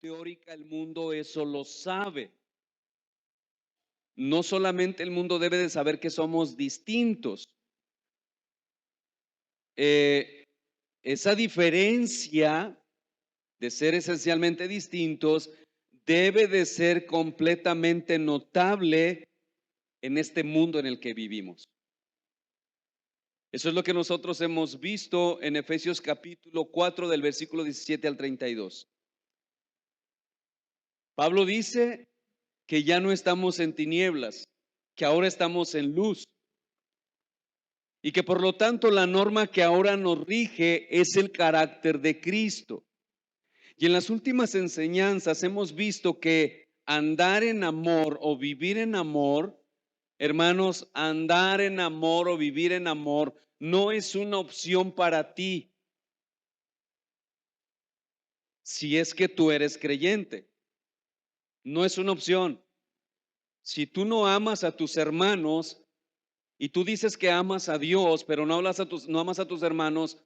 teórica el mundo eso lo sabe. No solamente el mundo debe de saber que somos distintos. Esa diferencia de ser esencialmente distintos debe de ser completamente notable en este mundo en el que vivimos. Eso es lo que nosotros hemos visto en Efesios capítulo 4 del versículo 17 al 32. Pablo dice que ya no estamos en tinieblas, que ahora estamos en luz y que por lo tanto la norma que ahora nos rige es el carácter de Cristo. Y en las últimas enseñanzas hemos visto que andar en amor o vivir en amor, hermanos, andar en amor o vivir en amor no es una opción para ti si es que tú eres creyente. No es una opción. Si tú no amas a tus hermanos y tú dices que amas a Dios, pero no amas a tus hermanos,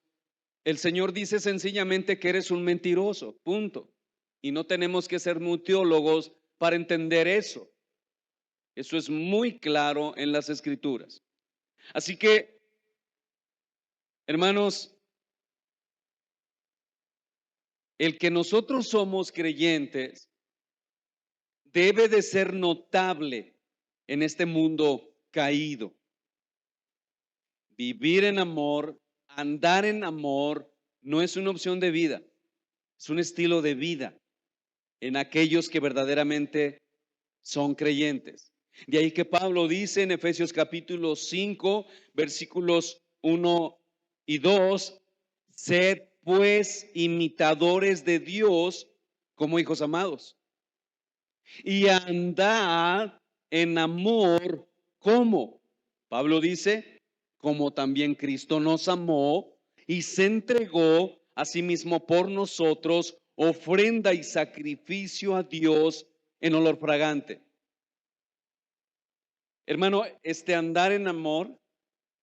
el Señor dice sencillamente que eres un mentiroso, punto. Y no tenemos que ser muy teólogos para entender eso. Eso es muy claro en las Escrituras. Así que, hermanos, el que nosotros somos creyentes debe de ser notable en este mundo caído. Vivir en amor, andar en amor, no es una opción de vida, es un estilo de vida en aquellos que verdaderamente son creyentes. De ahí que Pablo dice en Efesios capítulo 5, versículos 1 y 2, sed pues imitadores de Dios como hijos amados y andad en amor como. Pablo dice, como también Cristo nos amó y se entregó a sí mismo por nosotros, ofrenda y sacrificio a Dios en olor fragante. Hermano, este andar en amor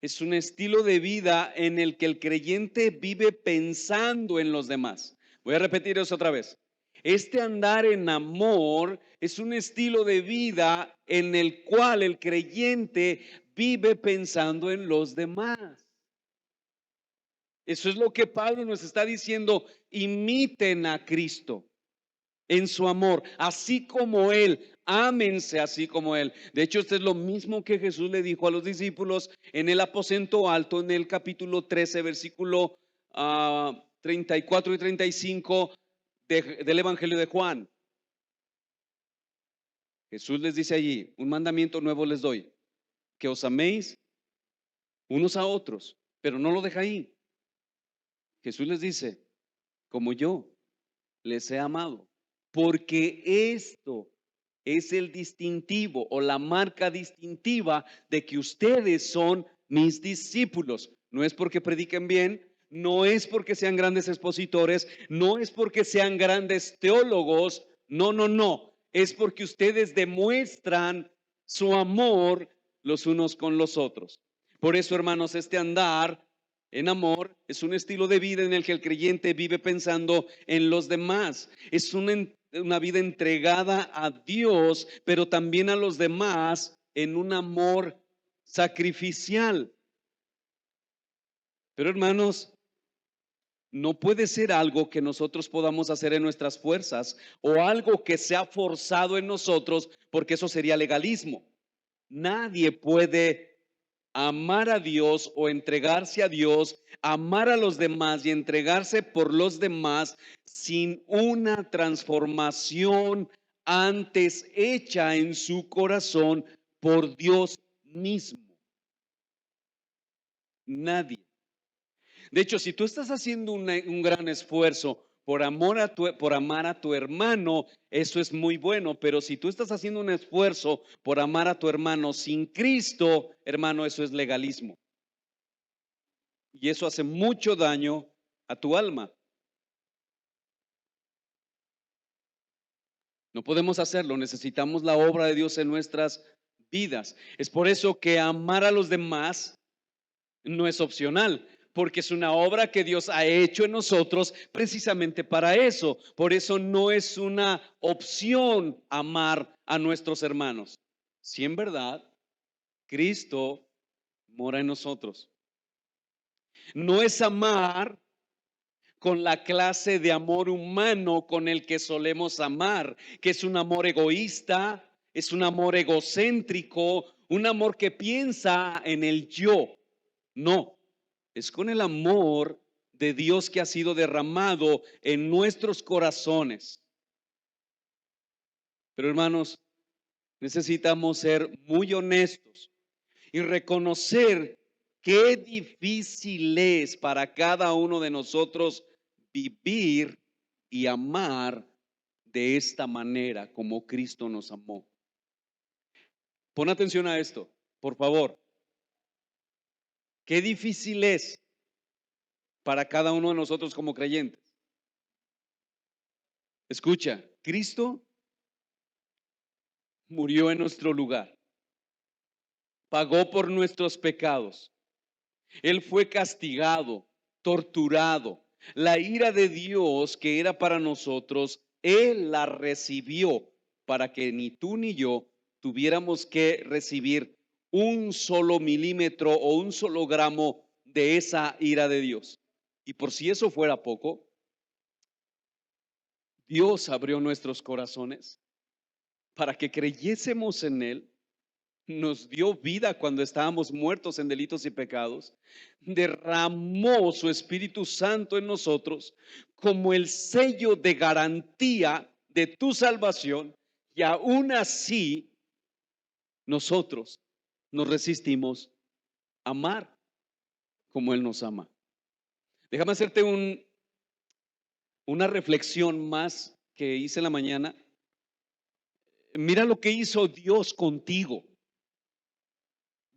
es un estilo de vida en el que el creyente vive pensando en los demás. Voy a repetir eso otra vez. Este andar en amor es un estilo de vida en el cual el creyente vive pensando en los demás. Eso es lo que Pablo nos está diciendo, imiten a Cristo en su amor, así como Él, ámense así como Él. De hecho, esto es lo mismo que Jesús le dijo a los discípulos en el aposento alto, en el capítulo 13, versículo 34 y 35 del Evangelio de Juan. Jesús les dice allí, un mandamiento nuevo les doy, que os améis unos a otros, pero no lo deja ahí. Jesús les dice, como yo les he amado, porque esto es el distintivo o la marca distintiva de que ustedes son mis discípulos. No es porque prediquen bien, no es porque sean grandes expositores, no es porque sean grandes teólogos, no. Es porque ustedes demuestran su amor los unos con los otros. Por eso, hermanos, este andar en amor es un estilo de vida en el que el creyente vive pensando en los demás. Es una vida entregada a Dios, pero también a los demás en un amor sacrificial. Pero hermanos, no puede ser algo que nosotros podamos hacer en nuestras fuerzas o algo que sea forzado en nosotros, porque eso sería legalismo. Nadie puede amar a Dios o entregarse a Dios, amar a los demás y entregarse por los demás sin una transformación antes hecha en su corazón por Dios mismo. Nadie. De hecho, si tú estás haciendo un gran esfuerzo por amar a tu hermano, eso es muy bueno, pero si tú estás haciendo un esfuerzo por amar a tu hermano sin Cristo, hermano, eso es legalismo. Y eso hace mucho daño a tu alma. No podemos hacerlo, necesitamos la obra de Dios en nuestras vidas. Es por eso que amar a los demás no es opcional, porque es una obra que Dios ha hecho en nosotros precisamente para eso. Por eso no es una opción amar a nuestros hermanos. Si en verdad Cristo mora en nosotros. No es amar con la clase de amor humano con el que solemos amar, que es un amor egoísta, es un amor egocéntrico, un amor que piensa en el yo. No, es con el amor de Dios que ha sido derramado en nuestros corazones. Pero hermanos, necesitamos ser muy honestos y reconocer qué difícil es para cada uno de nosotros vivir y amar de esta manera como Cristo nos amó. Pon atención a esto, por favor. Qué difícil es para cada uno de nosotros como creyentes. Escucha, Cristo murió en nuestro lugar, pagó por nuestros pecados. Él fue castigado, torturado. La ira de Dios que era para nosotros, Él la recibió para que ni tú ni yo tuviéramos que recibir un solo milímetro o un solo gramo de esa ira de Dios. Y por si eso fuera poco, Dios abrió nuestros corazones para que creyésemos en Él. Nos dio vida cuando estábamos muertos en delitos y pecados, derramó su Espíritu Santo en nosotros como el sello de garantía de tu salvación, y aún así nosotros nos resistimos a amar como Él nos ama. Déjame hacerte una reflexión más que hice en la mañana. Mira lo que hizo Dios contigo.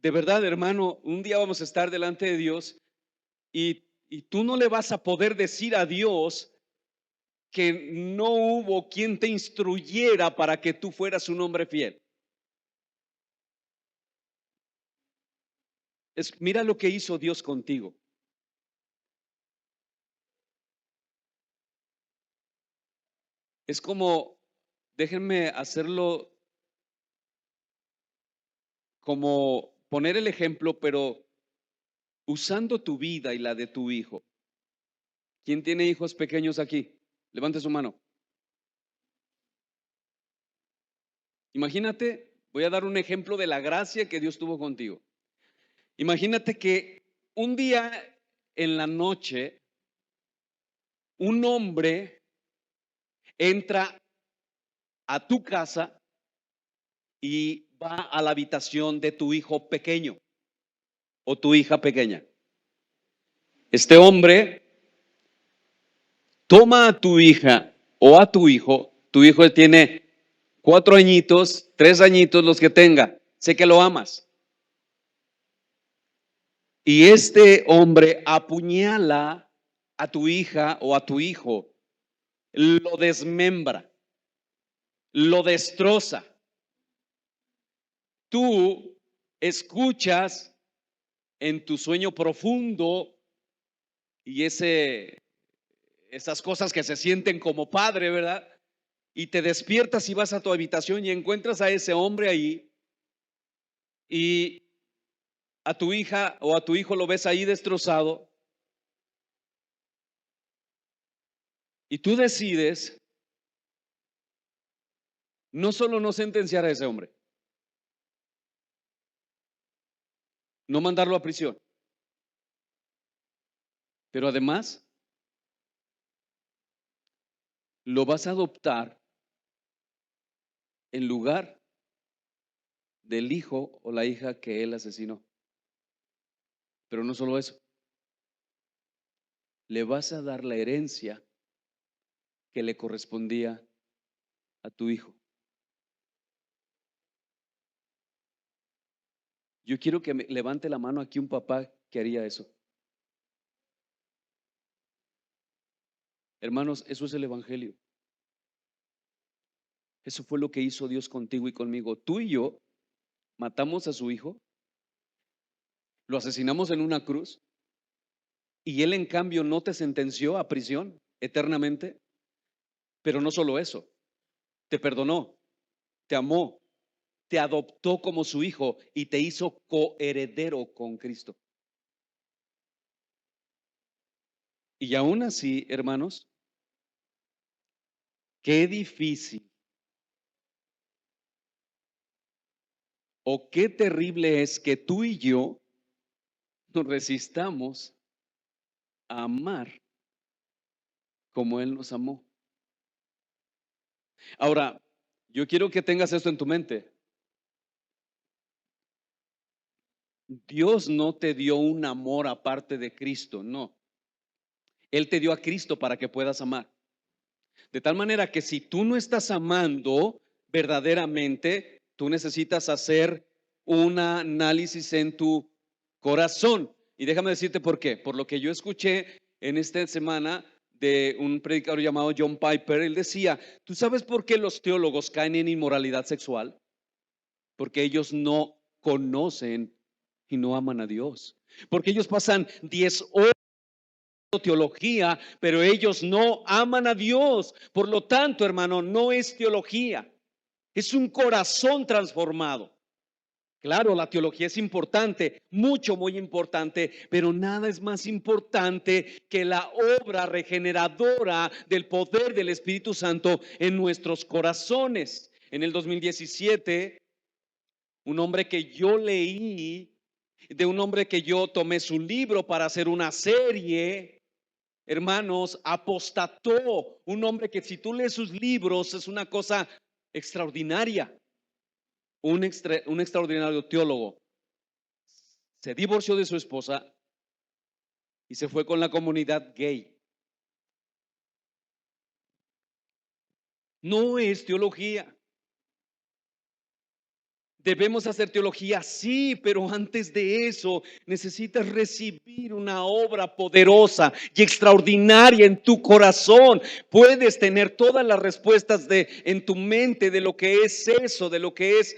De verdad, hermano, un día vamos a estar delante de Dios y tú no le vas a poder decir a Dios que no hubo quien te instruyera para que tú fueras un hombre fiel. Mira lo que hizo Dios contigo. Es como, déjenme hacerlo como poner el ejemplo, pero usando tu vida y la de tu hijo. ¿Quién tiene hijos pequeños aquí? Levante su mano. Imagínate, voy a dar un ejemplo de la gracia que Dios tuvo contigo. Imagínate que un día en la noche, un hombre entra a tu casa y va a la habitación de tu hijo pequeño o tu hija pequeña. Este hombre toma a tu hija o a tu hijo tiene 4 añitos, 3 añitos, los que tenga, sé que lo amas. Y este hombre apuñala a tu hija o a tu hijo, lo desmembra, lo destroza. Tú escuchas en tu sueño profundo y esas cosas que se sienten como padre, ¿verdad? Y te despiertas y vas a tu habitación y encuentras a ese hombre ahí y a tu hija o a tu hijo lo ves ahí destrozado y tú decides no solo no sentenciar a ese hombre, no mandarlo a prisión, pero además lo vas a adoptar en lugar del hijo o la hija que él asesinó. Pero no solo eso, le vas a dar la herencia que le correspondía a tu hijo. Yo quiero que me levante la mano aquí un papá que haría eso. Hermanos, eso es el evangelio. Eso fue lo que hizo Dios contigo y conmigo. Tú y yo matamos a su hijo, lo asesinamos en una cruz Y Él en cambio no te sentenció a prisión eternamente. Pero no solo eso, te perdonó, te amó, te adoptó como su hijo y te hizo coheredero con Cristo. Y aún así, hermanos, qué difícil o qué terrible es que tú y yo nos resistamos a amar como Él nos amó. Ahora, yo quiero que tengas esto en tu mente. Dios no te dio un amor aparte de Cristo, no. Él te dio a Cristo para que puedas amar. De tal manera que si tú no estás amando verdaderamente, tú necesitas hacer un análisis en tu corazón. Y déjame decirte por qué. Por lo que yo escuché en esta semana de un predicador llamado John Piper, él decía, ¿tú sabes por qué los teólogos caen en inmoralidad sexual? Porque ellos no conocen y no aman a Dios. Porque ellos pasan 10 horas teología, pero ellos no aman a Dios. Por lo tanto, hermano, no es teología, es un corazón transformado. Claro, la teología es importante, mucho, muy importante, pero nada es más importante que la obra regeneradora del poder del Espíritu Santo en nuestros corazones. En el 2017, un hombre que yo leí, de un hombre que yo tomé su libro para hacer una serie, hermanos, apostató. Un hombre que si tú lees sus libros es una cosa extraordinaria. Un extraordinario teólogo. Se divorció de su esposa y se fue con la comunidad gay. No es teología. Debemos hacer teología, sí, pero antes de eso necesitas recibir una obra poderosa y extraordinaria en tu corazón. Puedes tener todas las respuestas en tu mente de lo que es eso, de lo que es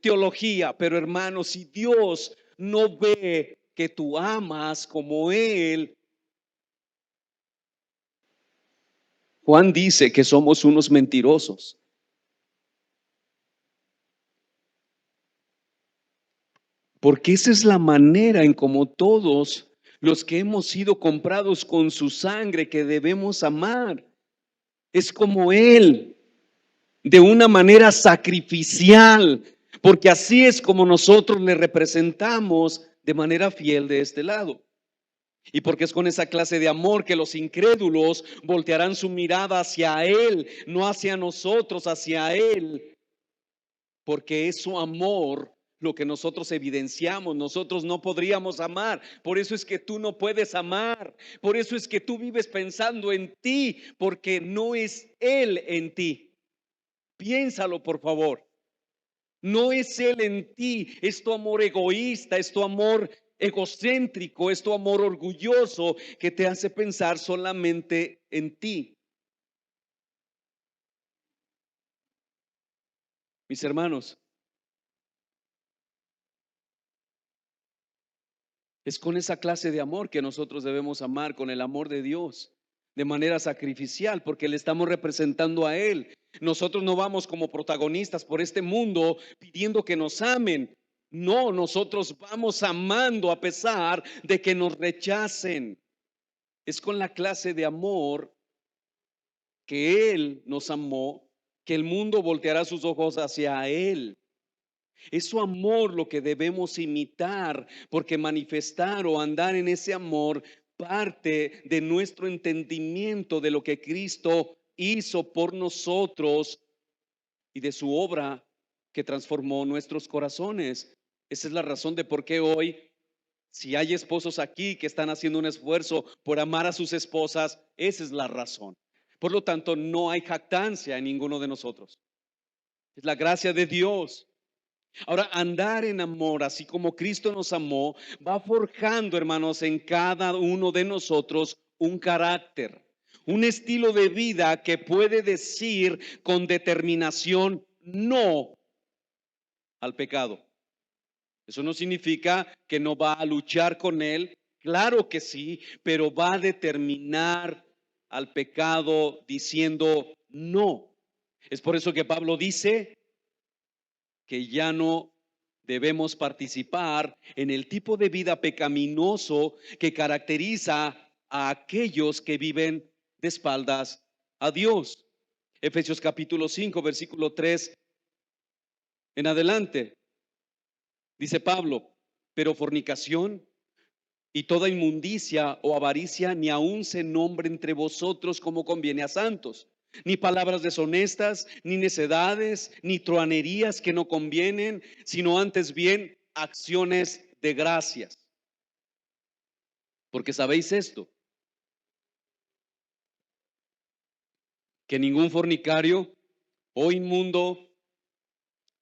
teología, pero hermano, si Dios no ve que tú amas como Él, Juan dice que somos unos mentirosos. Porque esa es la manera en como todos los que hemos sido comprados con su sangre que debemos amar. Es como Él, de una manera sacrificial, porque así es como nosotros le representamos de manera fiel de este lado. Y porque es con esa clase de amor que los incrédulos voltearán su mirada hacia Él, no hacia nosotros, hacia Él, porque es su amor lo que nosotros evidenciamos. Nosotros no podríamos amar, por eso es que tú no puedes amar, por eso es que tú vives pensando en ti, porque no es Él en ti. Piénsalo, por favor. No es Él en ti, es tu amor egoísta, es tu amor egocéntrico, es tu amor orgulloso que te hace pensar solamente en ti. Mis hermanos, es con esa clase de amor que nosotros debemos amar, con el amor de Dios, de manera sacrificial, porque le estamos representando a Él. Nosotros no vamos como protagonistas por este mundo pidiendo que nos amen. No, nosotros vamos amando a pesar de que nos rechacen. Es con la clase de amor que Él nos amó, que el mundo volteará sus ojos hacia Él. Es su amor lo que debemos imitar, porque manifestar o andar en ese amor parte de nuestro entendimiento de lo que Cristo hizo por nosotros y de su obra que transformó nuestros corazones. Esa es la razón de por qué hoy, si hay esposos aquí que están haciendo un esfuerzo por amar a sus esposas, esa es la razón. Por lo tanto, no hay jactancia en ninguno de nosotros. Es la gracia de Dios. Ahora, andar en amor, así como Cristo nos amó, va forjando, hermanos, en cada uno de nosotros un carácter, un estilo de vida que puede decir con determinación no al pecado. Eso no significa que no va a luchar con él, Claro que sí, pero va a determinar al pecado diciendo no. Es por eso que Pablo dice que ya no debemos participar en el tipo de vida pecaminoso que caracteriza a aquellos que viven de espaldas a Dios. Efesios capítulo 5, versículo 3 en adelante, dice Pablo, pero fornicación y toda inmundicia o avaricia ni aun se nombre entre vosotros como conviene a santos, ni palabras deshonestas, ni necedades, ni truanerías que no convienen, sino antes bien acciones de gracias. Porque sabéis esto, que ningún fornicario o inmundo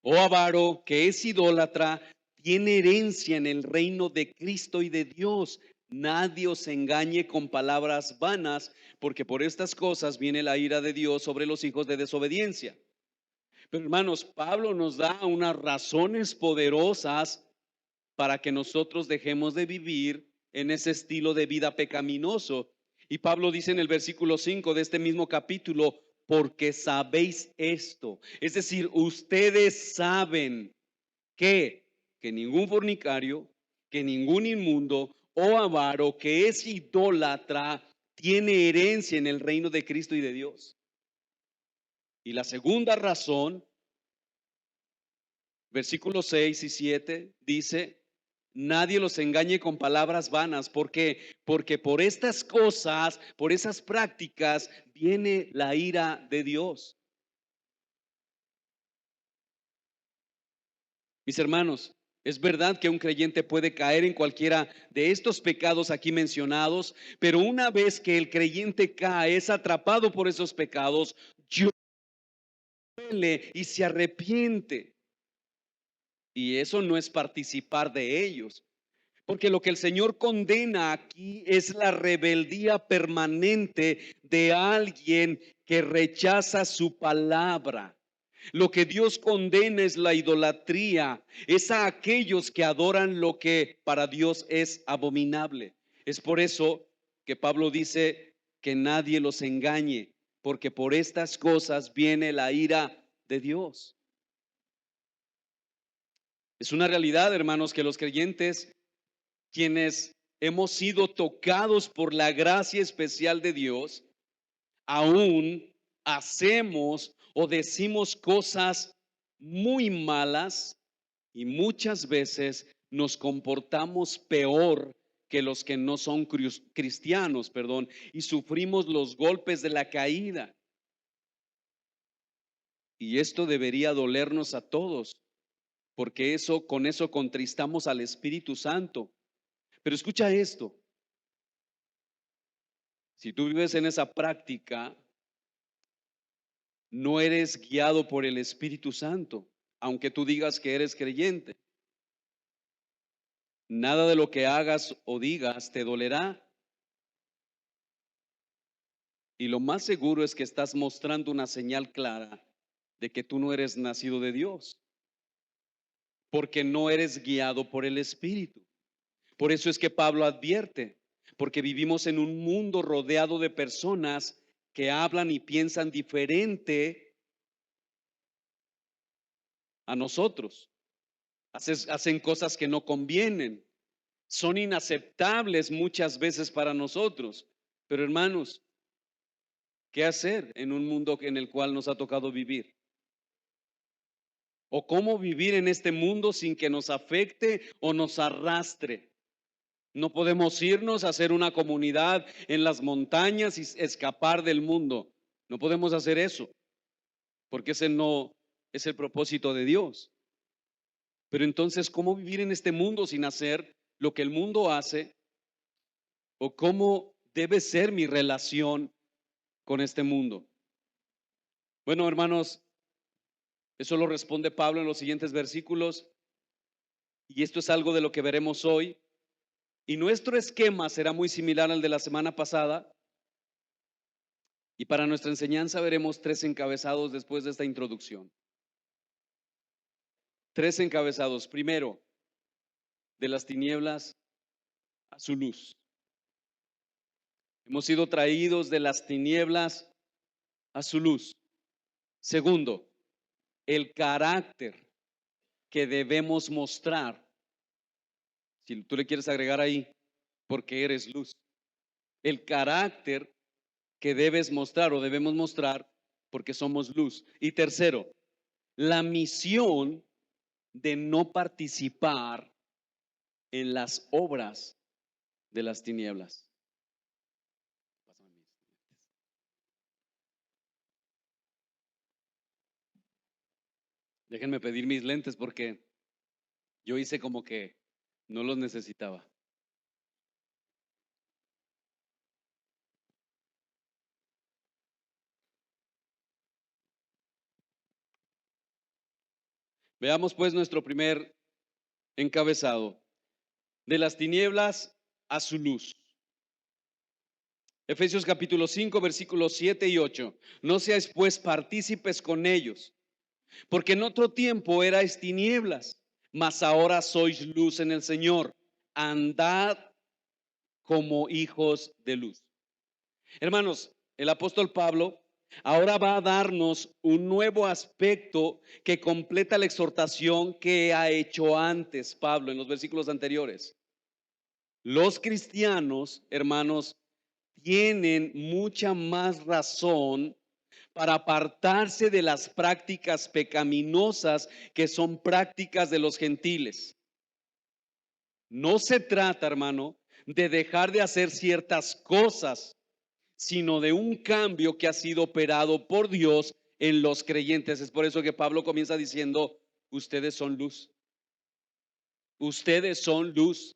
o avaro que es idólatra tiene herencia en el reino de Cristo y de Dios. Nadie os engañe con palabras vanas, porque por estas cosas viene la ira de Dios sobre los hijos de desobediencia. Pero hermanos, Pablo nos da unas razones poderosas para que nosotros dejemos de vivir en ese estilo de vida pecaminoso. Y Pablo dice en el versículo 5 de este mismo capítulo, porque sabéis esto. Es decir, ustedes saben que ningún fornicario, que ningún inmundo o avaro que es idólatra tiene herencia en el reino de Cristo y de Dios. Y la segunda razón, versículos 6 y 7, dice, nadie los engañe con palabras vanas. ¿Por qué? Porque por estas cosas, por esas prácticas, viene la ira de Dios. Mis hermanos, es verdad que un creyente puede caer en cualquiera de estos pecados aquí mencionados, pero una vez que el creyente cae, es atrapado por esos pecados, duele y se arrepiente. Y eso no es participar de ellos. Porque lo que el Señor condena aquí es la rebeldía permanente de alguien que rechaza su palabra. Lo que Dios condena es la idolatría, es a aquellos que adoran lo que para Dios es abominable. Es por eso que Pablo dice que nadie los engañe, porque por estas cosas viene la ira de Dios. Es una realidad, hermanos, que los creyentes, quienes hemos sido tocados por la gracia especial de Dios, aún hacemos o decimos cosas muy malas y muchas veces nos comportamos peor que los que no son cristianos, perdón, y sufrimos los golpes de la caída. Y esto debería dolernos a todos, porque con eso contristamos al Espíritu Santo. Pero escucha esto, si tú vives en esa práctica, no eres guiado por el Espíritu Santo, aunque tú digas que eres creyente. Nada de lo que hagas o digas te dolerá. Y lo más seguro es que estás mostrando una señal clara de que tú no eres nacido de Dios, porque no eres guiado por el Espíritu. Por eso es que Pablo advierte, porque vivimos en un mundo rodeado de personas que hablan y piensan diferente a nosotros. Hacen cosas que no convienen. Son inaceptables muchas veces para nosotros. Pero hermanos, ¿qué hacer en un mundo en el cual nos ha tocado vivir? ¿O cómo vivir en este mundo sin que nos afecte o nos arrastre? No podemos irnos a hacer una comunidad en las montañas y escapar del mundo. No podemos hacer eso, porque ese no es el propósito de Dios. Pero entonces, ¿cómo vivir en este mundo sin hacer lo que el mundo hace? ¿O cómo debe ser mi relación con este mundo? Bueno, hermanos, eso lo responde Pablo en los siguientes versículos, y esto es algo de lo que veremos hoy. Y nuestro esquema será muy similar al de la semana pasada. Y para nuestra enseñanza veremos tres encabezados después de esta introducción. Tres encabezados. Primero, de las tinieblas a su luz. Hemos sido traídos de las tinieblas a su luz. Segundo, el carácter que debemos mostrar. Si tú le quieres agregar ahí, porque eres luz. El carácter que debes mostrar o debemos mostrar porque somos luz. Y tercero, la misión de no participar en las obras de las tinieblas. Déjenme pedir mis lentes porque yo hice como que no los necesitaba. Veamos pues nuestro primer encabezado. De las tinieblas a su luz. Efesios capítulo 5, versículos 7 y 8. No seáis pues partícipes con ellos, porque en otro tiempo erais tinieblas, mas ahora sois luz en el Señor. Andad como hijos de luz. Hermanos, el apóstol Pablo ahora va a darnos un nuevo aspecto que completa la exhortación que ha hecho antes Pablo en los versículos anteriores. Los cristianos, hermanos, tienen mucha más razón para apartarse de las prácticas pecaminosas que son prácticas de los gentiles. No se trata, hermano, de dejar de hacer ciertas cosas, sino de un cambio que ha sido operado por Dios en los creyentes. Es por eso que Pablo comienza diciendo, ustedes son luz. Ustedes son luz.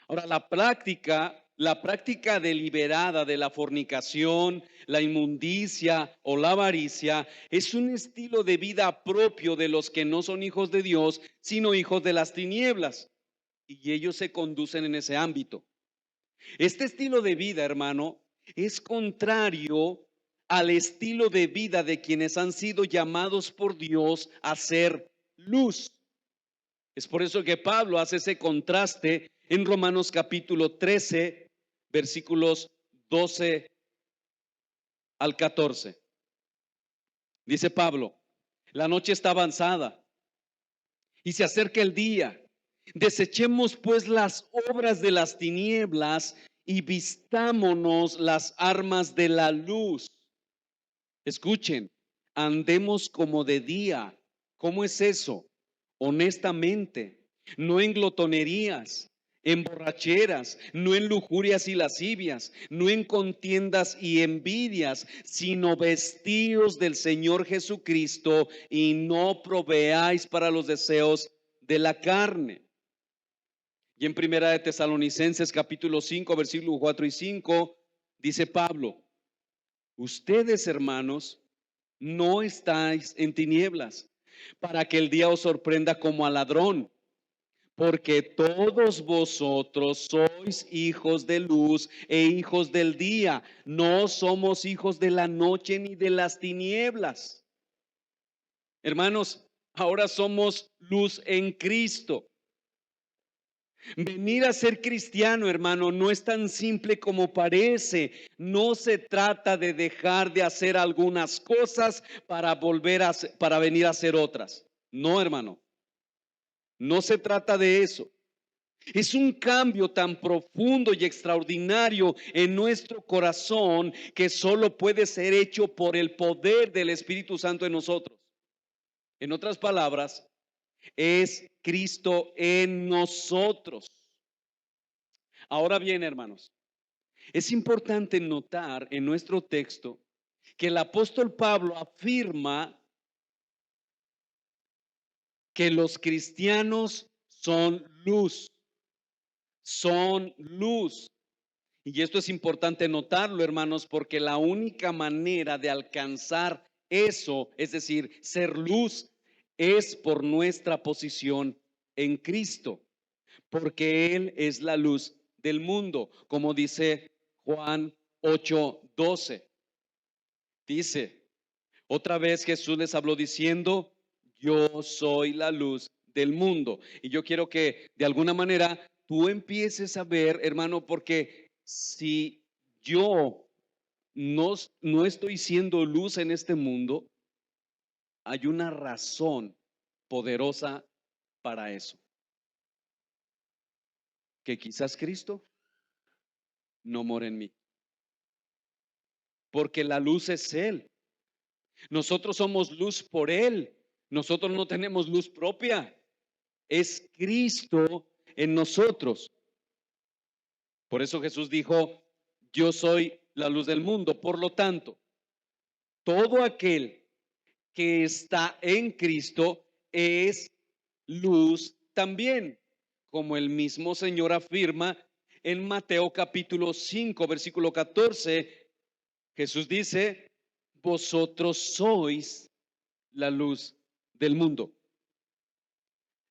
Ahora, la práctica deliberada de la fornicación, la inmundicia o la avaricia es un estilo de vida propio de los que no son hijos de Dios, sino hijos de las tinieblas. Y ellos se conducen en ese ámbito. Este estilo de vida, hermano, es contrario al estilo de vida de quienes han sido llamados por Dios a ser luz. Es por eso que Pablo hace ese contraste en Romanos capítulo 13, versículos 12 al 14. Dice Pablo, la noche está avanzada y se acerca el día. Desechemos pues las obras de las tinieblas y vistámonos las armas de la luz. Escuchen, andemos como de día. ¿Cómo es eso? Honestamente, no en glotonerías, en borracheras, no en lujurias y lascivias, no en contiendas y envidias, sino vestidos del Señor Jesucristo y no proveáis para los deseos de la carne. Y en Primera de Tesalonicenses capítulo 5, versículos 4 y 5, dice Pablo, ustedes, hermanos, no estáis en tinieblas, para que el día os sorprenda como a ladrón, porque todos vosotros sois hijos de luz e hijos del día. No somos hijos de la noche ni de las tinieblas. Hermanos, ahora somos luz en Cristo. Venir a ser cristiano, hermano, no es tan simple como parece. No se trata de dejar de hacer algunas cosas para para venir a hacer otras. No, hermano. No se trata de eso. Es un cambio tan profundo y extraordinario en nuestro corazón que solo puede ser hecho por el poder del Espíritu Santo en nosotros. En otras palabras, es Cristo en nosotros. Ahora bien, hermanos, es importante notar en nuestro texto que el apóstol Pablo afirma que los cristianos son luz. Son luz. Y esto es importante notarlo, hermanos, porque la única manera de alcanzar eso, es decir, ser luz, es por nuestra posición en Cristo, porque Él es la luz del mundo, como dice Juan 8:12. Dice, otra vez Jesús les habló diciendo, yo soy la luz del mundo. Y yo quiero que de alguna manera tú empieces a ver, hermano, porque si yo no estoy siendo luz en este mundo, hay una razón poderosa para eso, que quizás Cristo no mora en mí, porque la luz es Él. Nosotros somos luz por Él. Nosotros no tenemos luz propia. Es Cristo en nosotros. Por eso Jesús dijo, yo soy la luz del mundo. Por lo tanto, todo aquel que está en Cristo es luz también, como el mismo Señor afirma en Mateo capítulo 5, versículo 14. Jesús dice, vosotros sois la luz del mundo.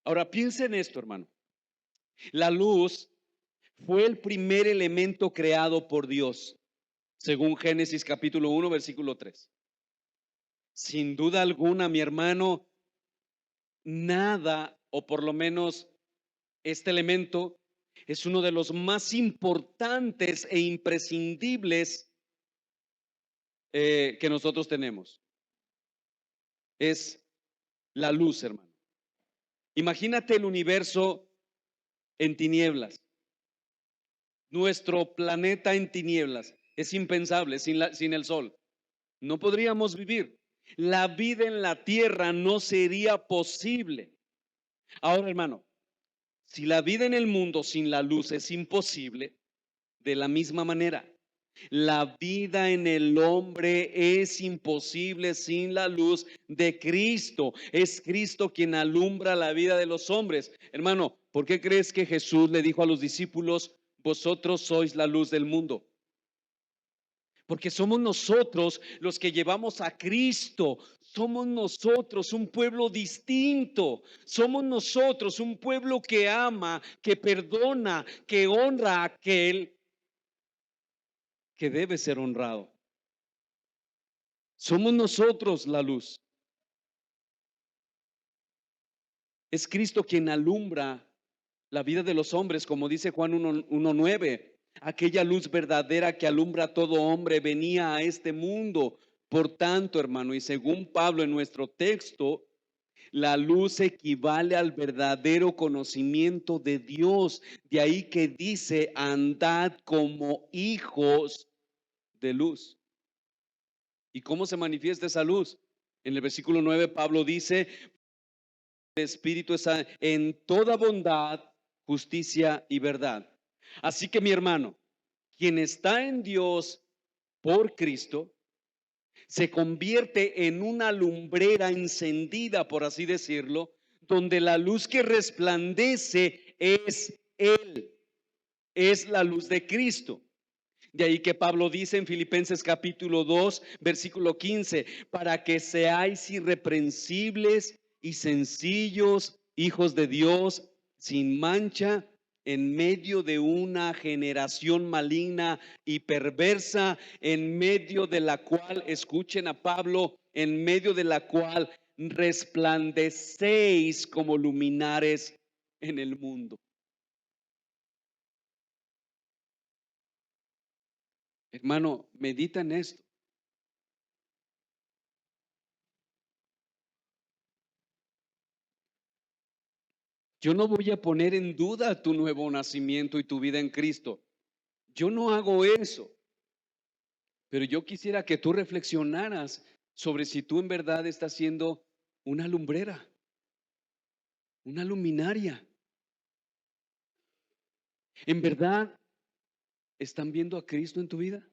Ahora piensa en esto, hermano. La luz fue el primer elemento creado por Dios, según Génesis capítulo 1, versículo 3. Sin duda alguna, mi hermano, nada, o por lo menos este elemento, es uno de los más importantes e imprescindibles que nosotros tenemos. Es la luz, hermano. Imagínate el universo en tinieblas, nuestro planeta en tinieblas. Es impensable sin el sol. No podríamos vivir. La vida en la tierra no sería posible. Ahora, hermano, si la vida en el mundo sin la luz es imposible, de la misma manera, la vida en el hombre es imposible sin la luz de Cristo. Es Cristo quien alumbra la vida de los hombres. Hermano, ¿por qué crees que Jesús le dijo a los discípulos, vosotros sois la luz del mundo? Porque somos nosotros los que llevamos a Cristo. Somos nosotros un pueblo distinto. Somos nosotros un pueblo que ama, que perdona, que honra a aquel que debe ser honrado. Somos nosotros la luz. Es Cristo quien alumbra la vida de los hombres, como dice Juan 1:9. Aquella luz verdadera que alumbra a todo hombre venía a este mundo. Por tanto, hermano, y según Pablo en nuestro texto, la luz equivale al verdadero conocimiento de Dios. De ahí que dice, andad como hijos de luz. ¿Y cómo se manifiesta esa luz? En el versículo 9, Pablo dice, el Espíritu está en toda bondad, justicia y verdad. Así que mi hermano, quien está en Dios por Cristo, se convierte en una lumbrera encendida, por así decirlo, donde la luz que resplandece es Él, es la luz de Cristo. De ahí que Pablo dice en Filipenses capítulo 2, versículo 15, para que seáis irreprensibles y sencillos, hijos de Dios, sin mancha, en medio de una generación maligna y perversa, en medio de la cual, escuchen a Pablo, en medio de la cual resplandecéis como luminares en el mundo. Hermano, medita en esto. Yo no voy a poner en duda tu nuevo nacimiento y tu vida en Cristo. Yo no hago eso. Pero yo quisiera que tú reflexionaras sobre si tú en verdad estás siendo una lumbrera, una luminaria. ¿En verdad están viendo a Cristo en tu vida?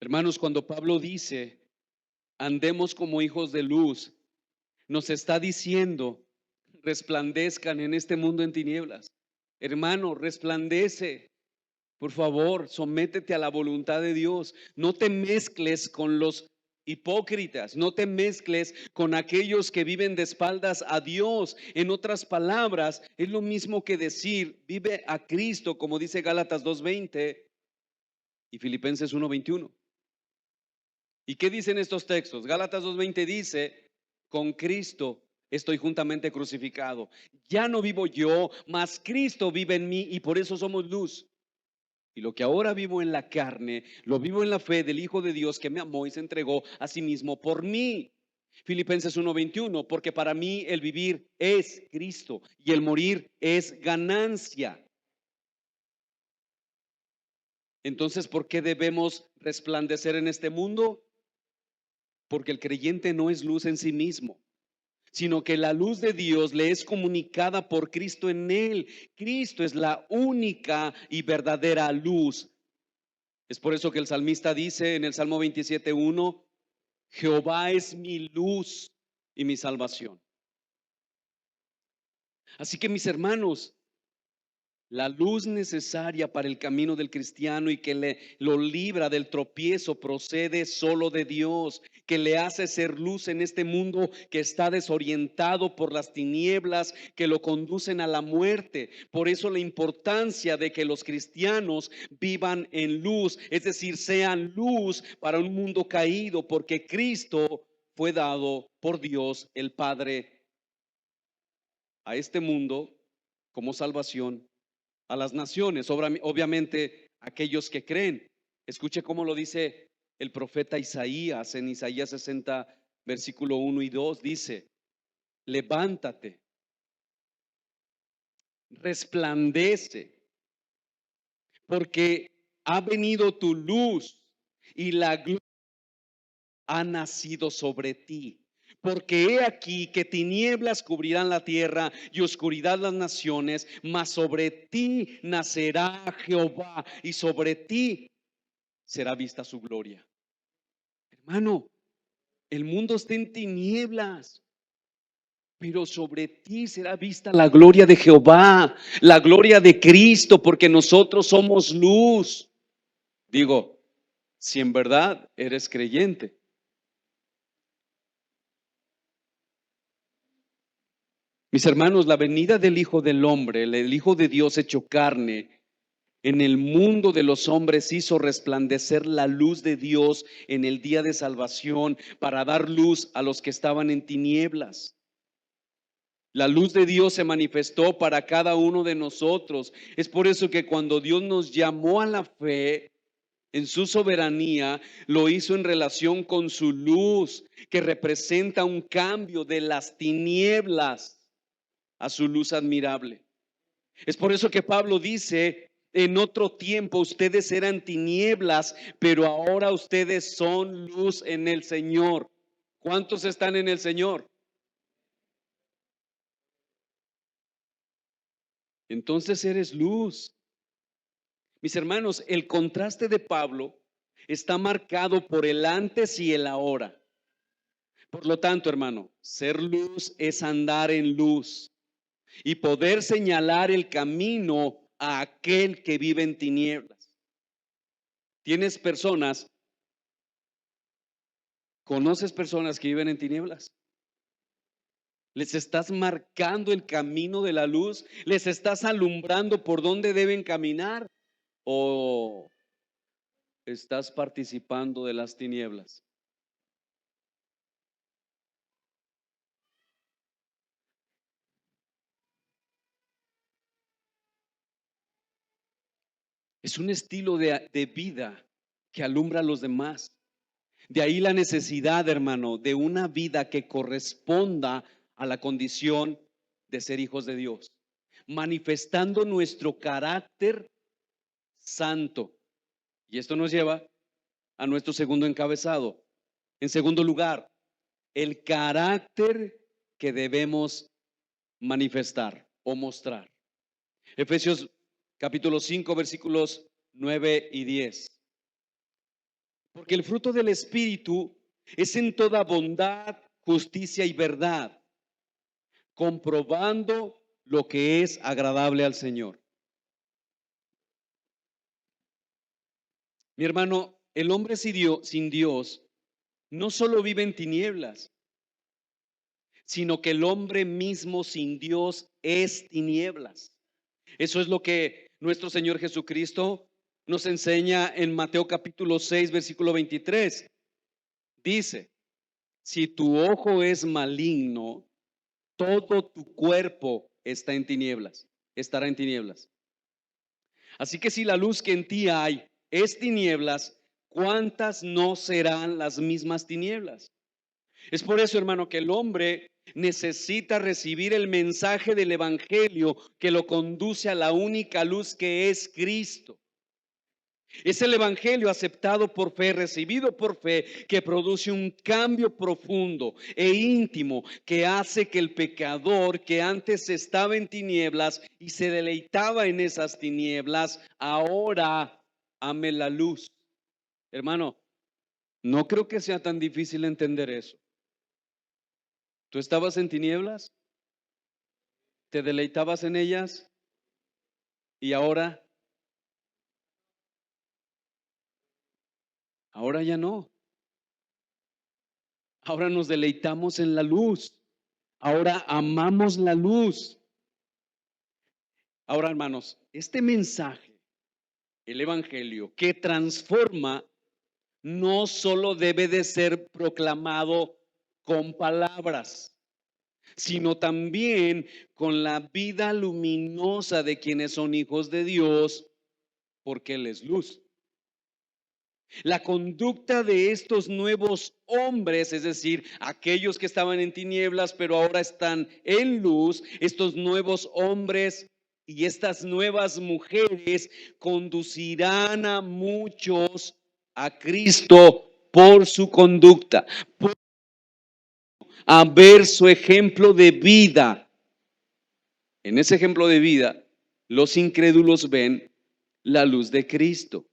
Hermanos, cuando Pablo dice, andemos como hijos de luz, nos está diciendo, resplandezcan en este mundo en tinieblas. Hermano, resplandece. Por favor, sométete a la voluntad de Dios. No te mezcles con los hipócritas, no te mezcles con aquellos que viven de espaldas a Dios. En otras palabras, es lo mismo que decir, vive a Cristo, como dice Gálatas 2:20, y Filipenses 1:21. ¿Y qué dicen estos textos? Gálatas 2:20 dice, con Cristo estoy juntamente crucificado. Ya no vivo yo, mas Cristo vive en mí y por eso somos luz. Y lo que ahora vivo en la carne, lo vivo en la fe del Hijo de Dios que me amó y se entregó a sí mismo por mí. Filipenses 1:21, porque para mí el vivir es Cristo y el morir es ganancia. Entonces, ¿por qué debemos resplandecer en este mundo? Porque el creyente no es luz en sí mismo, sino que la luz de Dios le es comunicada por Cristo en él. Cristo es la única y verdadera luz. Es por eso que el salmista dice en el Salmo 27:1, Jehová es mi luz y mi salvación. Así que mis hermanos, la luz necesaria para el camino del cristiano y que lo libra del tropiezo procede solo de Dios, que le hace ser luz en este mundo que está desorientado por las tinieblas que lo conducen a la muerte. Por eso la importancia de que los cristianos vivan en luz, es decir, sean luz para un mundo caído, porque Cristo fue dado por Dios el Padre a este mundo como salvación a las naciones, obviamente aquellos que creen. Escuche cómo lo dice el profeta Isaías en Isaías 60, versículo 1 y 2, dice, levántate, resplandece, porque ha venido tu luz y la gloria ha nacido sobre ti. Porque he aquí que tinieblas cubrirán la tierra y oscuridad las naciones, mas sobre ti nacerá Jehová y sobre ti será vista su gloria. Hermano, el mundo está en tinieblas, pero sobre ti será vista la gloria de Jehová, la gloria de Cristo, porque nosotros somos luz. Digo, si en verdad eres creyente. Mis hermanos, la venida del Hijo del Hombre, el Hijo de Dios hecho carne, en el mundo de los hombres hizo resplandecer la luz de Dios en el día de salvación para dar luz a los que estaban en tinieblas. La luz de Dios se manifestó para cada uno de nosotros. Es por eso que cuando Dios nos llamó a la fe, en su soberanía, lo hizo en relación con su luz, que representa un cambio de las tinieblas a su luz admirable. Es por eso que Pablo dice, en otro tiempo ustedes eran tinieblas, pero ahora ustedes son luz en el Señor. ¿Cuántos están en el Señor? Entonces eres luz. Mis hermanos, el contraste de Pablo está marcado por el antes y el ahora. Por lo tanto, hermano, ser luz es andar en luz y poder señalar el camino a aquel que vive en tinieblas. ¿Tienes personas, conoces personas que viven en tinieblas? ¿Les estás marcando el camino de la luz? ¿Les estás alumbrando por dónde deben caminar? ¿O estás participando de las tinieblas? Es un estilo de vida que alumbra a los demás. De ahí la necesidad, hermano, de una vida que corresponda a la condición de ser hijos de Dios, manifestando nuestro carácter santo. Y esto nos lleva a nuestro segundo encabezado. En segundo lugar, el carácter que debemos manifestar o mostrar. Efesios capítulo 5, versículos 9 y 10. Porque el fruto del Espíritu es en toda bondad, justicia y verdad, comprobando lo que es agradable al Señor. Mi hermano, el hombre sin Dios no solo vive en tinieblas, sino que el hombre mismo sin Dios es tinieblas. Eso es lo que nuestro Señor Jesucristo nos enseña en Mateo capítulo 6, versículo 23. Dice, si tu ojo es maligno, todo tu cuerpo está en tinieblas, estará en tinieblas. Así que si la luz que en ti hay es tinieblas, ¿cuántas no serán las mismas tinieblas? Es por eso, hermano, que el hombre necesita recibir el mensaje del evangelio que lo conduce a la única luz que es Cristo. Es el evangelio aceptado por fe, recibido por fe, que produce un cambio profundo e íntimo que hace que el pecador que antes estaba en tinieblas y se deleitaba en esas tinieblas, ahora ame la luz. Hermano, no creo que sea tan difícil entender eso. ¿Tú estabas en tinieblas? ¿Te deleitabas en ellas? Y ahora ya no. Ahora nos deleitamos en la luz. Ahora amamos la luz. Ahora, hermanos, este mensaje, el evangelio que transforma, no solo debe de ser proclamado con palabras, sino también con la vida luminosa de quienes son hijos de Dios, porque Él es luz. La conducta de estos nuevos hombres, es decir, aquellos que estaban en tinieblas pero ahora están en luz, estos nuevos hombres y estas nuevas mujeres conducirán a muchos a Cristo por su conducta, a ver su ejemplo de vida. En ese ejemplo de vida, los incrédulos ven la luz de Cristo.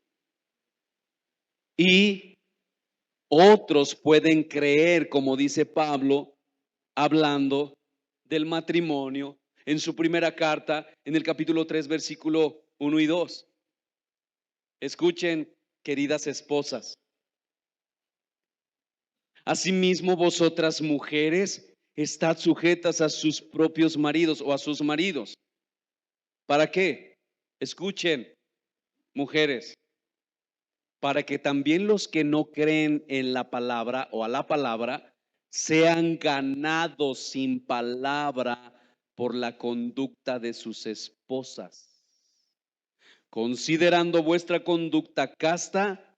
Y otros pueden creer, como dice Pablo, hablando del matrimonio en su primera carta, en el capítulo 3, versículo 1 y 2. Escuchen, queridas esposas. Asimismo, vosotras mujeres, estad sujetas a sus propios maridos o a sus maridos. ¿Para qué? Escuchen, mujeres, para que también los que no creen en la palabra o a la palabra sean ganados sin palabra por la conducta de sus esposas, considerando vuestra conducta casta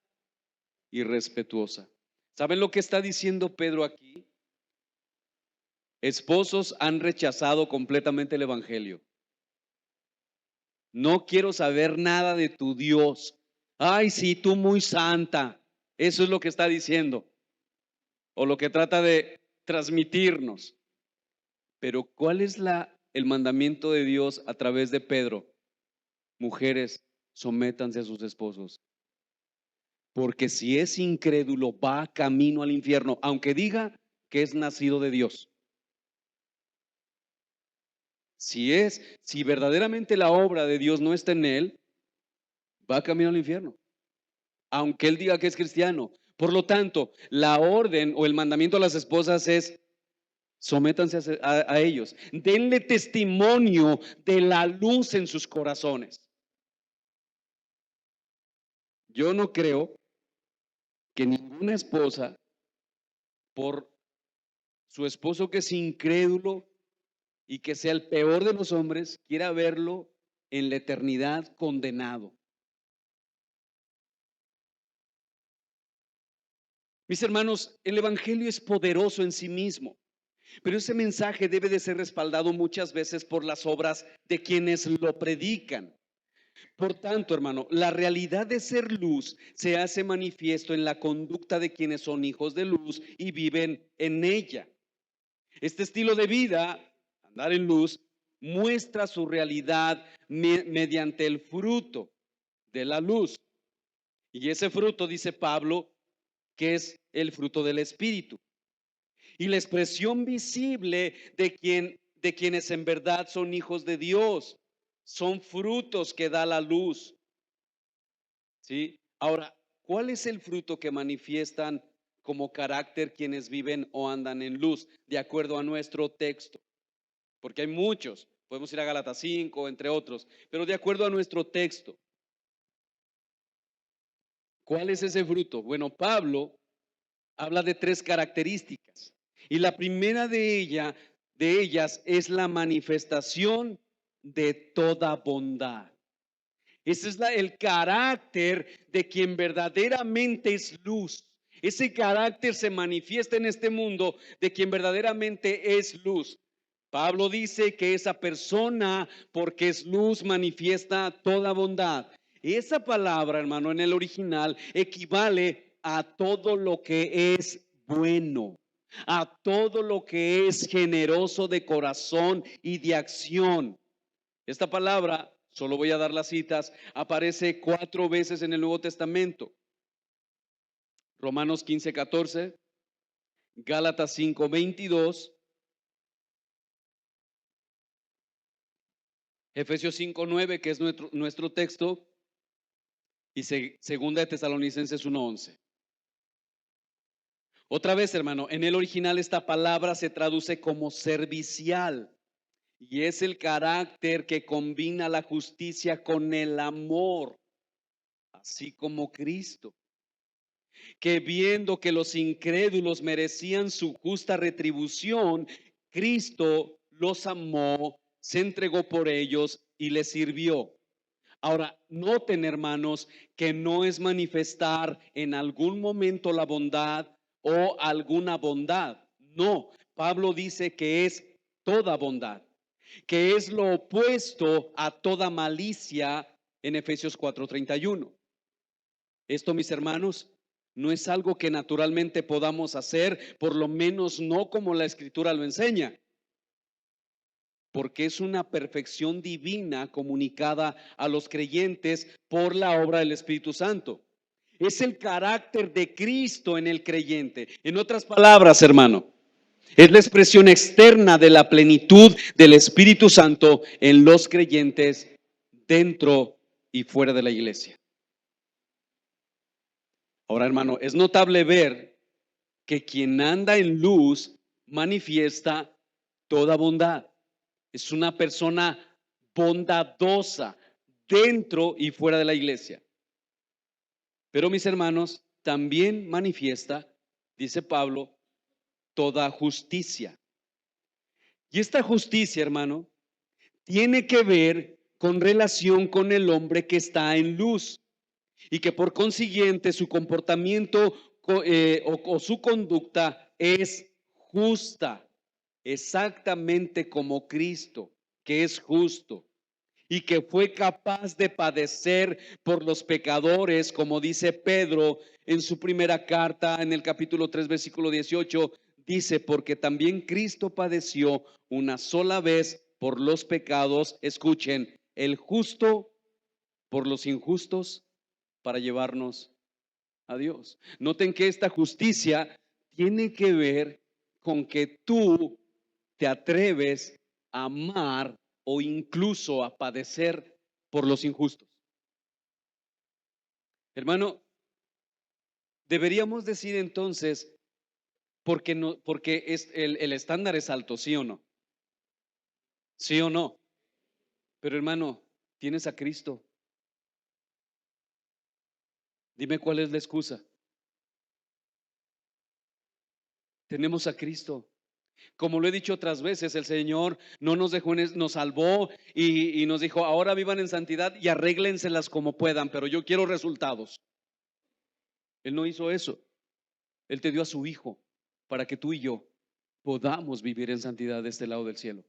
y respetuosa. ¿Saben lo que está diciendo Pedro aquí? Esposos han rechazado completamente el evangelio. No quiero saber nada de tu Dios. Ay, sí, tú muy santa. Eso es lo que está diciendo, o lo que trata de transmitirnos. Pero ¿cuál es el mandamiento de Dios a través de Pedro? Mujeres, sométanse a sus esposos. Porque si es incrédulo, va camino al infierno, aunque diga que es nacido de Dios. Si verdaderamente la obra de Dios no está en él, va camino al infierno, aunque él diga que es cristiano. Por lo tanto, la orden o el mandamiento a las esposas es: sométanse a ellos, denle testimonio de la luz en sus corazones. Yo no creo que ninguna esposa, por su esposo que es incrédulo y que sea el peor de los hombres, quiera verlo en la eternidad condenado. Mis hermanos, el evangelio es poderoso en sí mismo, pero ese mensaje debe de ser respaldado muchas veces por las obras de quienes lo predican. Por tanto, hermano, la realidad de ser luz se hace manifiesto en la conducta de quienes son hijos de luz y viven en ella. Este estilo de vida, andar en luz, muestra su realidad mediante el fruto de la luz. Y ese fruto, dice Pablo, que es el fruto del Espíritu. Y la expresión visible de quienes en verdad son hijos de Dios, son frutos que da la luz. ¿Sí? Ahora, ¿cuál es el fruto que manifiestan como carácter quienes viven o andan en luz, de acuerdo a nuestro texto? Porque hay muchos, podemos ir a Gálatas 5, entre otros, pero de acuerdo a nuestro texto. ¿Cuál es ese fruto? Bueno, Pablo habla de tres características y la primera de ellas es la manifestación de toda bondad. Ese es el carácter de quien verdaderamente es luz. Ese carácter se manifiesta en este mundo de quien verdaderamente es luz. Pablo dice que esa persona, porque es luz, manifiesta toda bondad. Esa palabra, hermano, en el original equivale a todo lo que es bueno, a todo lo que es generoso de corazón y de acción. Esta palabra, solo voy a dar las citas, aparece 4 veces en el Nuevo Testamento. Romanos 15:14, Gálatas 5:22, Efesios 5:9, que es nuestro texto, y segunda de Tesalonicenses 1:11. Otra vez, hermano, en el original esta palabra se traduce como servicial y es el carácter que combina la justicia con el amor, así como Cristo, que viendo que los incrédulos merecían su justa retribución, Cristo los amó, se entregó por ellos y les sirvió. Ahora, noten, hermanos, que no es manifestar en algún momento la bondad o alguna bondad. No, Pablo dice que es toda bondad, que es lo opuesto a toda malicia en Efesios 4:31. Esto, mis hermanos, no es algo que naturalmente podamos hacer, por lo menos no como la Escritura lo enseña, porque es una perfección divina comunicada a los creyentes por la obra del Espíritu Santo. Es el carácter de Cristo en el creyente. En otras palabras, hermano, es la expresión externa de la plenitud del Espíritu Santo en los creyentes dentro y fuera de la iglesia. Ahora, hermano, es notable ver que quien anda en luz manifiesta toda bondad. Es una persona bondadosa dentro y fuera de la iglesia. Pero mis hermanos, también manifiesta, dice Pablo, toda justicia. Y esta justicia, hermano, tiene que ver con relación con el hombre que está en luz y que por consiguiente su comportamiento o su conducta es justa, exactamente como Cristo, que es justo y que fue capaz de padecer por los pecadores, como dice Pedro en su primera carta, en el capítulo 3, versículo 18, dice, porque también Cristo padeció una sola vez por los pecados, escuchen, el justo por los injustos, para llevarnos a Dios. Noten que esta justicia tiene que ver con que tú te atreves a amar o incluso a padecer por los injustos. Hermano, deberíamos decir entonces, porque no, porque el estándar es alto, ¿sí o no? ¿Sí o no? Pero hermano, tienes a Cristo. Dime cuál es la excusa. Tenemos a Cristo. Como lo he dicho otras veces, el Señor no nos dejó, nos salvó y nos dijo, ahora vivan en santidad y arréglenselas como puedan, pero yo quiero resultados. Él no hizo eso. Él te dio a su Hijo para que tú y yo podamos vivir en santidad de este lado del cielo.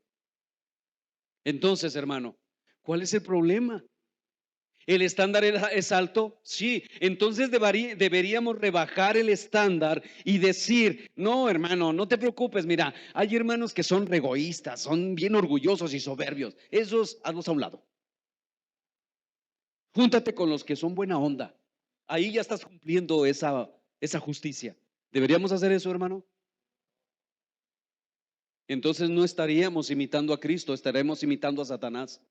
Entonces, hermano, ¿cuál es el problema? ¿El estándar es alto? Sí. Entonces deberíamos rebajar el estándar y decir, no, hermano, no te preocupes. Mira, hay hermanos que son egoístas, son bien orgullosos y soberbios. Esos, hazlos a un lado. Júntate con los que son buena onda. Ahí ya estás cumpliendo esa justicia. ¿Deberíamos hacer eso, hermano? Entonces no estaríamos imitando a Cristo, estaremos imitando a Satanás.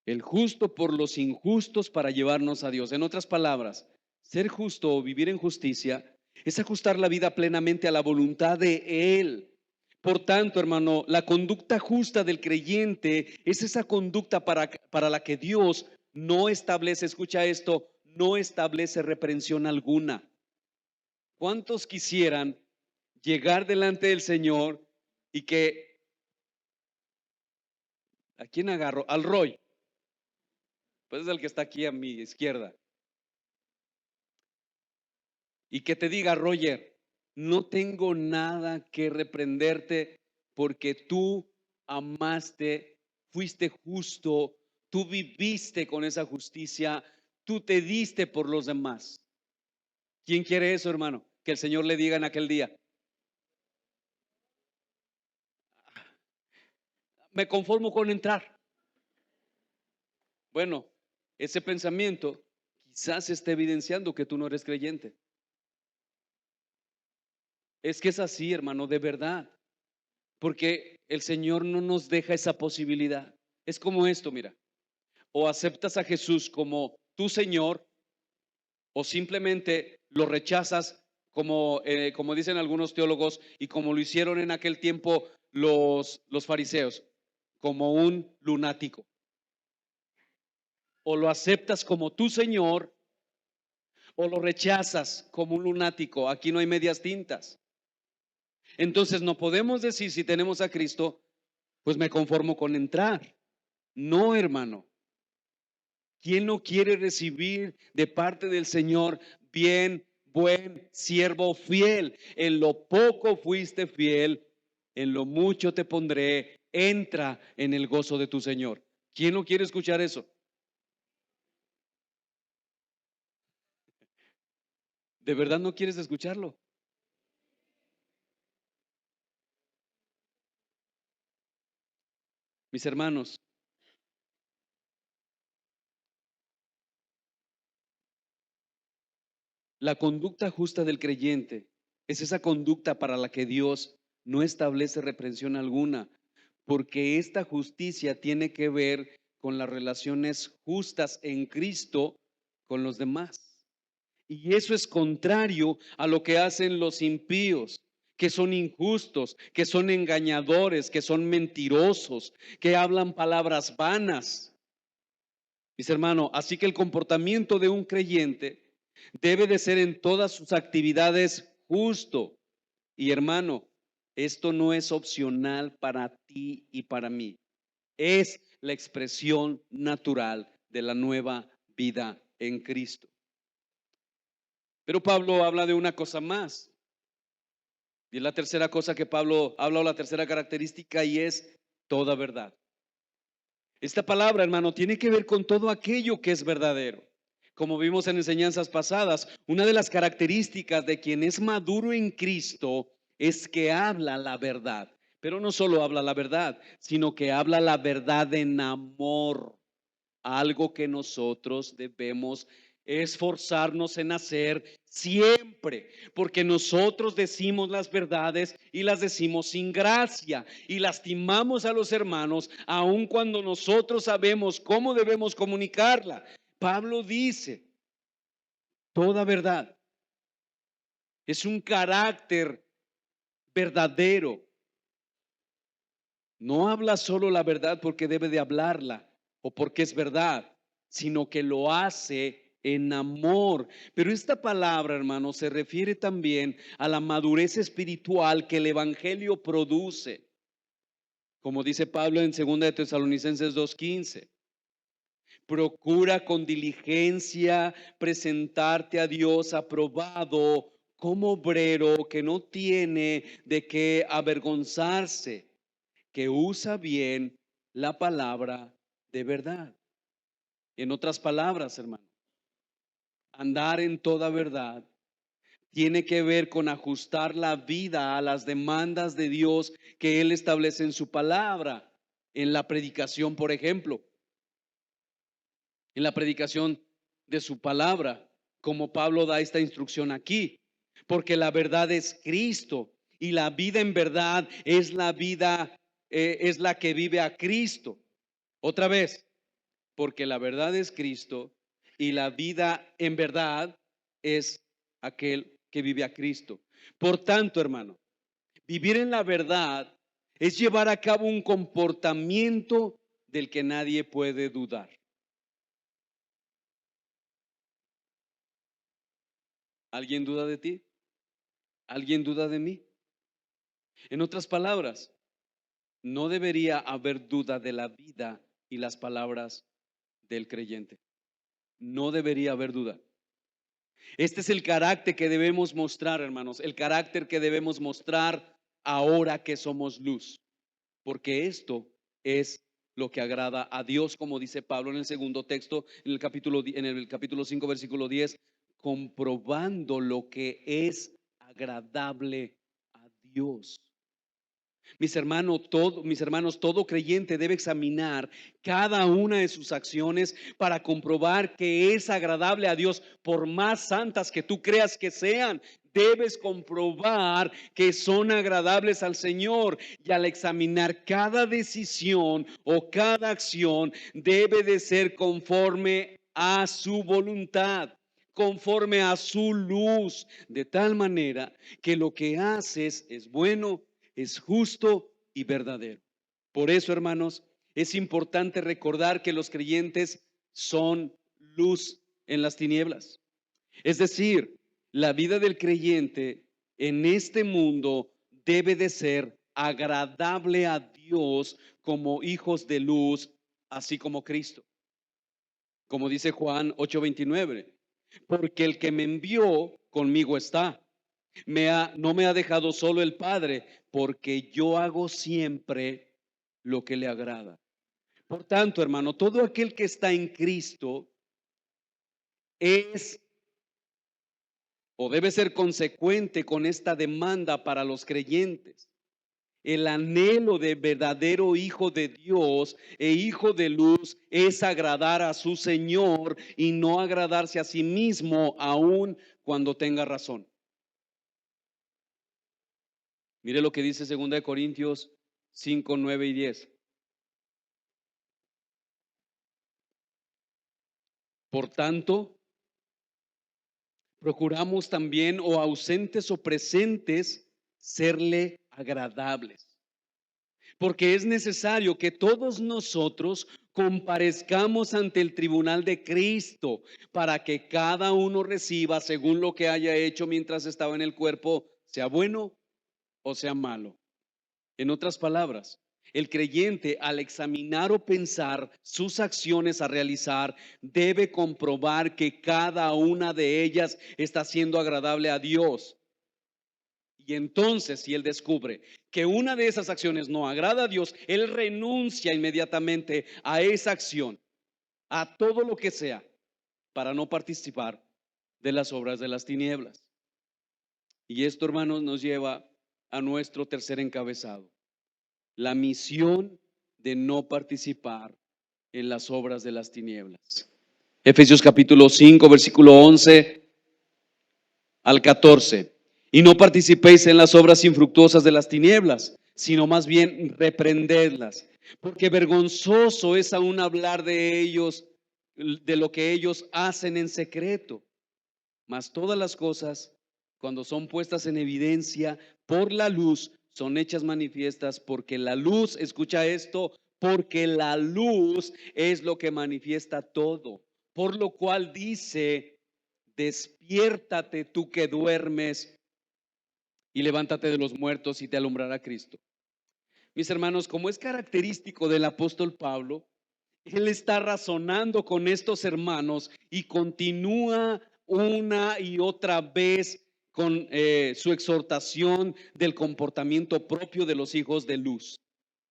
El justo por los injustos para llevarnos a Dios. En otras palabras, ser justo o vivir en justicia es ajustar la vida plenamente a la voluntad de Él. Por tanto, hermano, la conducta justa del creyente es esa conducta para la que Dios no establece, escucha esto, no establece reprensión alguna. ¿Cuántos quisieran llegar delante del Señor y que, ¿a quién agarro? Al Roy, pues es el que está aquí a mi izquierda, y que te diga, Roger, no tengo nada que reprenderte porque tú amaste, fuiste justo, tú viviste con esa justicia, tú te diste por los demás? ¿Quién quiere eso, hermano? Que el Señor le diga en aquel día, me conformo con entrar. Bueno, ese pensamiento quizás esté evidenciando que tú no eres creyente. Es que es así, hermano, de verdad, porque el Señor no nos deja esa posibilidad. Es como esto, mira, o aceptas a Jesús como tu Señor o simplemente lo rechazas como dicen algunos teólogos y como lo hicieron en aquel tiempo los fariseos, como un lunático. O lo aceptas como tu Señor o lo rechazas como un lunático. Aquí no hay medias tintas. Entonces no podemos decir, si tenemos a Cristo, pues me conformo con entrar. No, hermano. ¿Quién no quiere recibir de parte del Señor? Bien, buen siervo fiel. En lo poco fuiste fiel, en lo mucho te pondré. Entra en el gozo de tu Señor. ¿Quién no quiere escuchar eso? ¿De verdad no quieres escucharlo? Mis hermanos, la conducta justa del creyente es esa conducta para la que Dios no establece reprensión alguna, porque esta justicia tiene que ver con las relaciones justas en Cristo con los demás. Y eso es contrario a lo que hacen los impíos, que son injustos, que son engañadores, que son mentirosos, que hablan palabras vanas. Mis hermanos, así que el comportamiento de un creyente debe de ser en todas sus actividades justo. Y hermano, esto no es opcional para ti y para mí. Es la expresión natural de la nueva vida en Cristo. Pero Pablo habla de una cosa más. Y es la tercera cosa que Pablo habla, o la tercera característica, y es toda verdad. Esta palabra, hermano, tiene que ver con todo aquello que es verdadero. Como vimos en enseñanzas pasadas, una de las características de quien es maduro en Cristo es que habla la verdad. Pero no solo habla la verdad, sino que habla la verdad en amor. Algo que nosotros debemos esforzarnos en hacer siempre, porque nosotros decimos las verdades y las decimos sin gracia y lastimamos a los hermanos aun cuando nosotros sabemos cómo debemos comunicarla. Pablo dice, toda verdad es un carácter verdadero. No habla solo la verdad porque debe de hablarla o porque es verdad, sino que lo hace en amor. Pero esta palabra, hermano, se refiere también a la madurez espiritual que el evangelio produce. Como dice Pablo en 2 de Tesalonicenses 2:15. Procura con diligencia presentarte a Dios aprobado como obrero que no tiene de qué avergonzarse, que usa bien la palabra de verdad. En otras palabras, hermano, andar en toda verdad tiene que ver con ajustar la vida a las demandas de Dios que Él establece en su palabra. En la predicación, por ejemplo, en la predicación de su palabra, como Pablo da esta instrucción aquí, porque la verdad es Cristo y la vida en verdad es la vida, es la que vive a Cristo. Otra vez, porque la verdad es Cristo y la vida en verdad es aquel que vive a Cristo. Por tanto, hermano, vivir en la verdad Es llevar a cabo un comportamiento del que nadie puede dudar. ¿Alguien duda de ti? ¿Alguien duda de mí? En otras palabras, no debería haber duda de la vida y las palabras del creyente. No debería haber duda. Este es el carácter que debemos mostrar, hermanos, el carácter que debemos mostrar ahora que somos luz, porque esto es lo que agrada a Dios, como dice Pablo en el segundo texto, en el capítulo 5, versículo 10, comprobando lo que es agradable a Dios. Mis hermanos, todo creyente debe examinar cada una de sus acciones para comprobar que es agradable a Dios. Por más santas que tú creas que sean, debes comprobar que son agradables al Señor. Y al examinar cada decisión o cada acción, debe de ser conforme a su voluntad, conforme a su luz, de tal manera que lo que haces es bueno, es justo y verdadero. Por eso, hermanos, es importante recordar que los creyentes son luz en las tinieblas. Es decir, la vida del creyente en este mundo debe de ser agradable a Dios como hijos de luz, así como Cristo. Como dice Juan 8:29, porque el que me envió conmigo está. No me ha dejado solo el Padre, porque yo hago siempre lo que le agrada. Por tanto, hermano, todo aquel que está en Cristo es o debe ser consecuente con esta demanda para los creyentes. El anhelo de verdadero hijo de Dios e hijo de luz es agradar a su Señor y no agradarse a sí mismo aun cuando tenga razón. Mire lo que dice 2 Corintios 5, 9 y 10. Por tanto, procuramos también, o ausentes o presentes, serle agradables. Porque es necesario que todos nosotros comparezcamos ante el tribunal de Cristo para que cada uno reciba según lo que haya hecho mientras estaba en el cuerpo, sea bueno o sea malo. En otras palabras, el creyente, al examinar o pensar sus acciones a realizar, debe comprobar que cada una de ellas está siendo agradable a Dios. Y entonces, si él descubre que una de esas acciones no agrada a Dios, él renuncia inmediatamente a esa acción, a todo lo que sea, para no participar de las obras de las tinieblas. Y esto, hermanos, nos lleva a nuestro tercer encabezado: la misión de no participar en las obras de las tinieblas. Efesios capítulo 5, versículo 11 al 14. Y no participéis en las obras infructuosas de las tinieblas, sino más bien reprendedlas, porque vergonzoso es aún hablar de ellos, de lo que ellos hacen en secreto. Mas todas las cosas, cuando son puestas en evidencia por la luz, son hechas manifiestas, porque la luz, escucha esto, porque la luz es lo que manifiesta todo. Por lo cual dice: despiértate tú que duermes, y levántate de los muertos y te alumbrará Cristo. Mis hermanos, como es característico del apóstol Pablo, él está razonando con estos hermanos y continúa una y otra vez con su exhortación del comportamiento propio de los hijos de luz.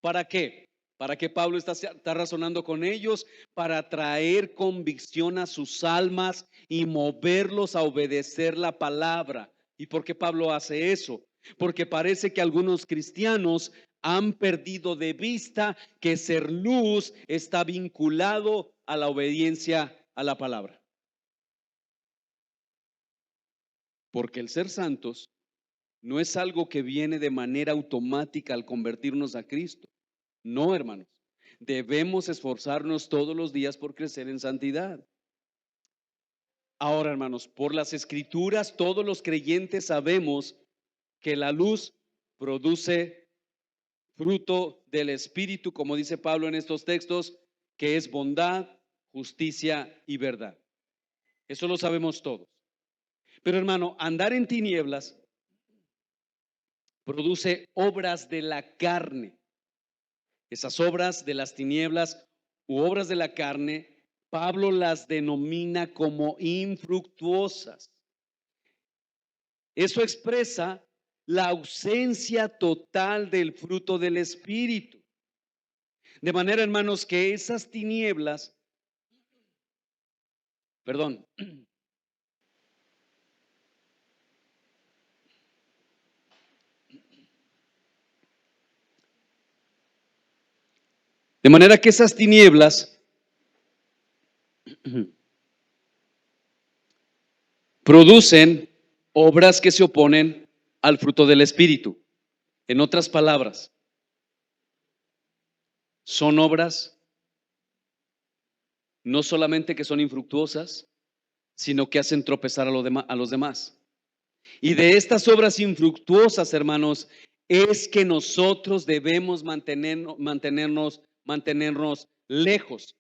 ¿Para qué? Para que Pablo está razonando con ellos, para traer convicción a sus almas y moverlos a obedecer la palabra. ¿Y por qué Pablo hace eso? Porque parece que algunos cristianos han perdido de vista que ser luz está vinculado a la obediencia a la palabra. Porque el ser santos no es algo que viene de manera automática al convertirnos a Cristo. No, hermanos. Debemos esforzarnos todos los días por crecer en santidad. Ahora, hermanos, por las escrituras, todos los creyentes sabemos que la luz produce fruto del Espíritu, como dice Pablo en estos textos, que es bondad, justicia y verdad. Eso lo sabemos todos. Pero hermano, andar en tinieblas produce obras de la carne. Esas obras de las tinieblas u obras de la carne, Pablo las denomina como infructuosas. Eso expresa la ausencia total del fruto del Espíritu. De manera, hermanos, que esas tinieblas, perdón, de manera que esas tinieblas producen obras que se oponen al fruto del Espíritu. En otras palabras, son obras no solamente que son infructuosas, sino que hacen tropezar a los demás. Y de estas obras infructuosas, hermanos, es que nosotros debemos mantenernos lejos.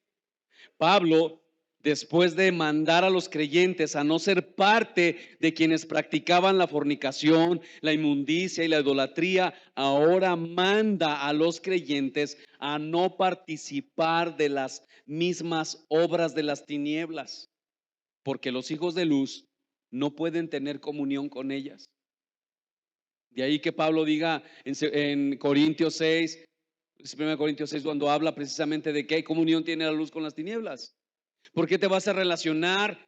Pablo, después de mandar a los creyentes a no ser parte de quienes practicaban la fornicación, la inmundicia y la idolatría, ahora manda a los creyentes a no participar de las mismas obras de las tinieblas, porque los hijos de luz no pueden tener comunión con ellas. De ahí que Pablo diga en Corintios 6, 1 Corintios 6, cuando habla precisamente de que hay comunión tiene la luz con las tinieblas. ¿Por qué te vas a relacionar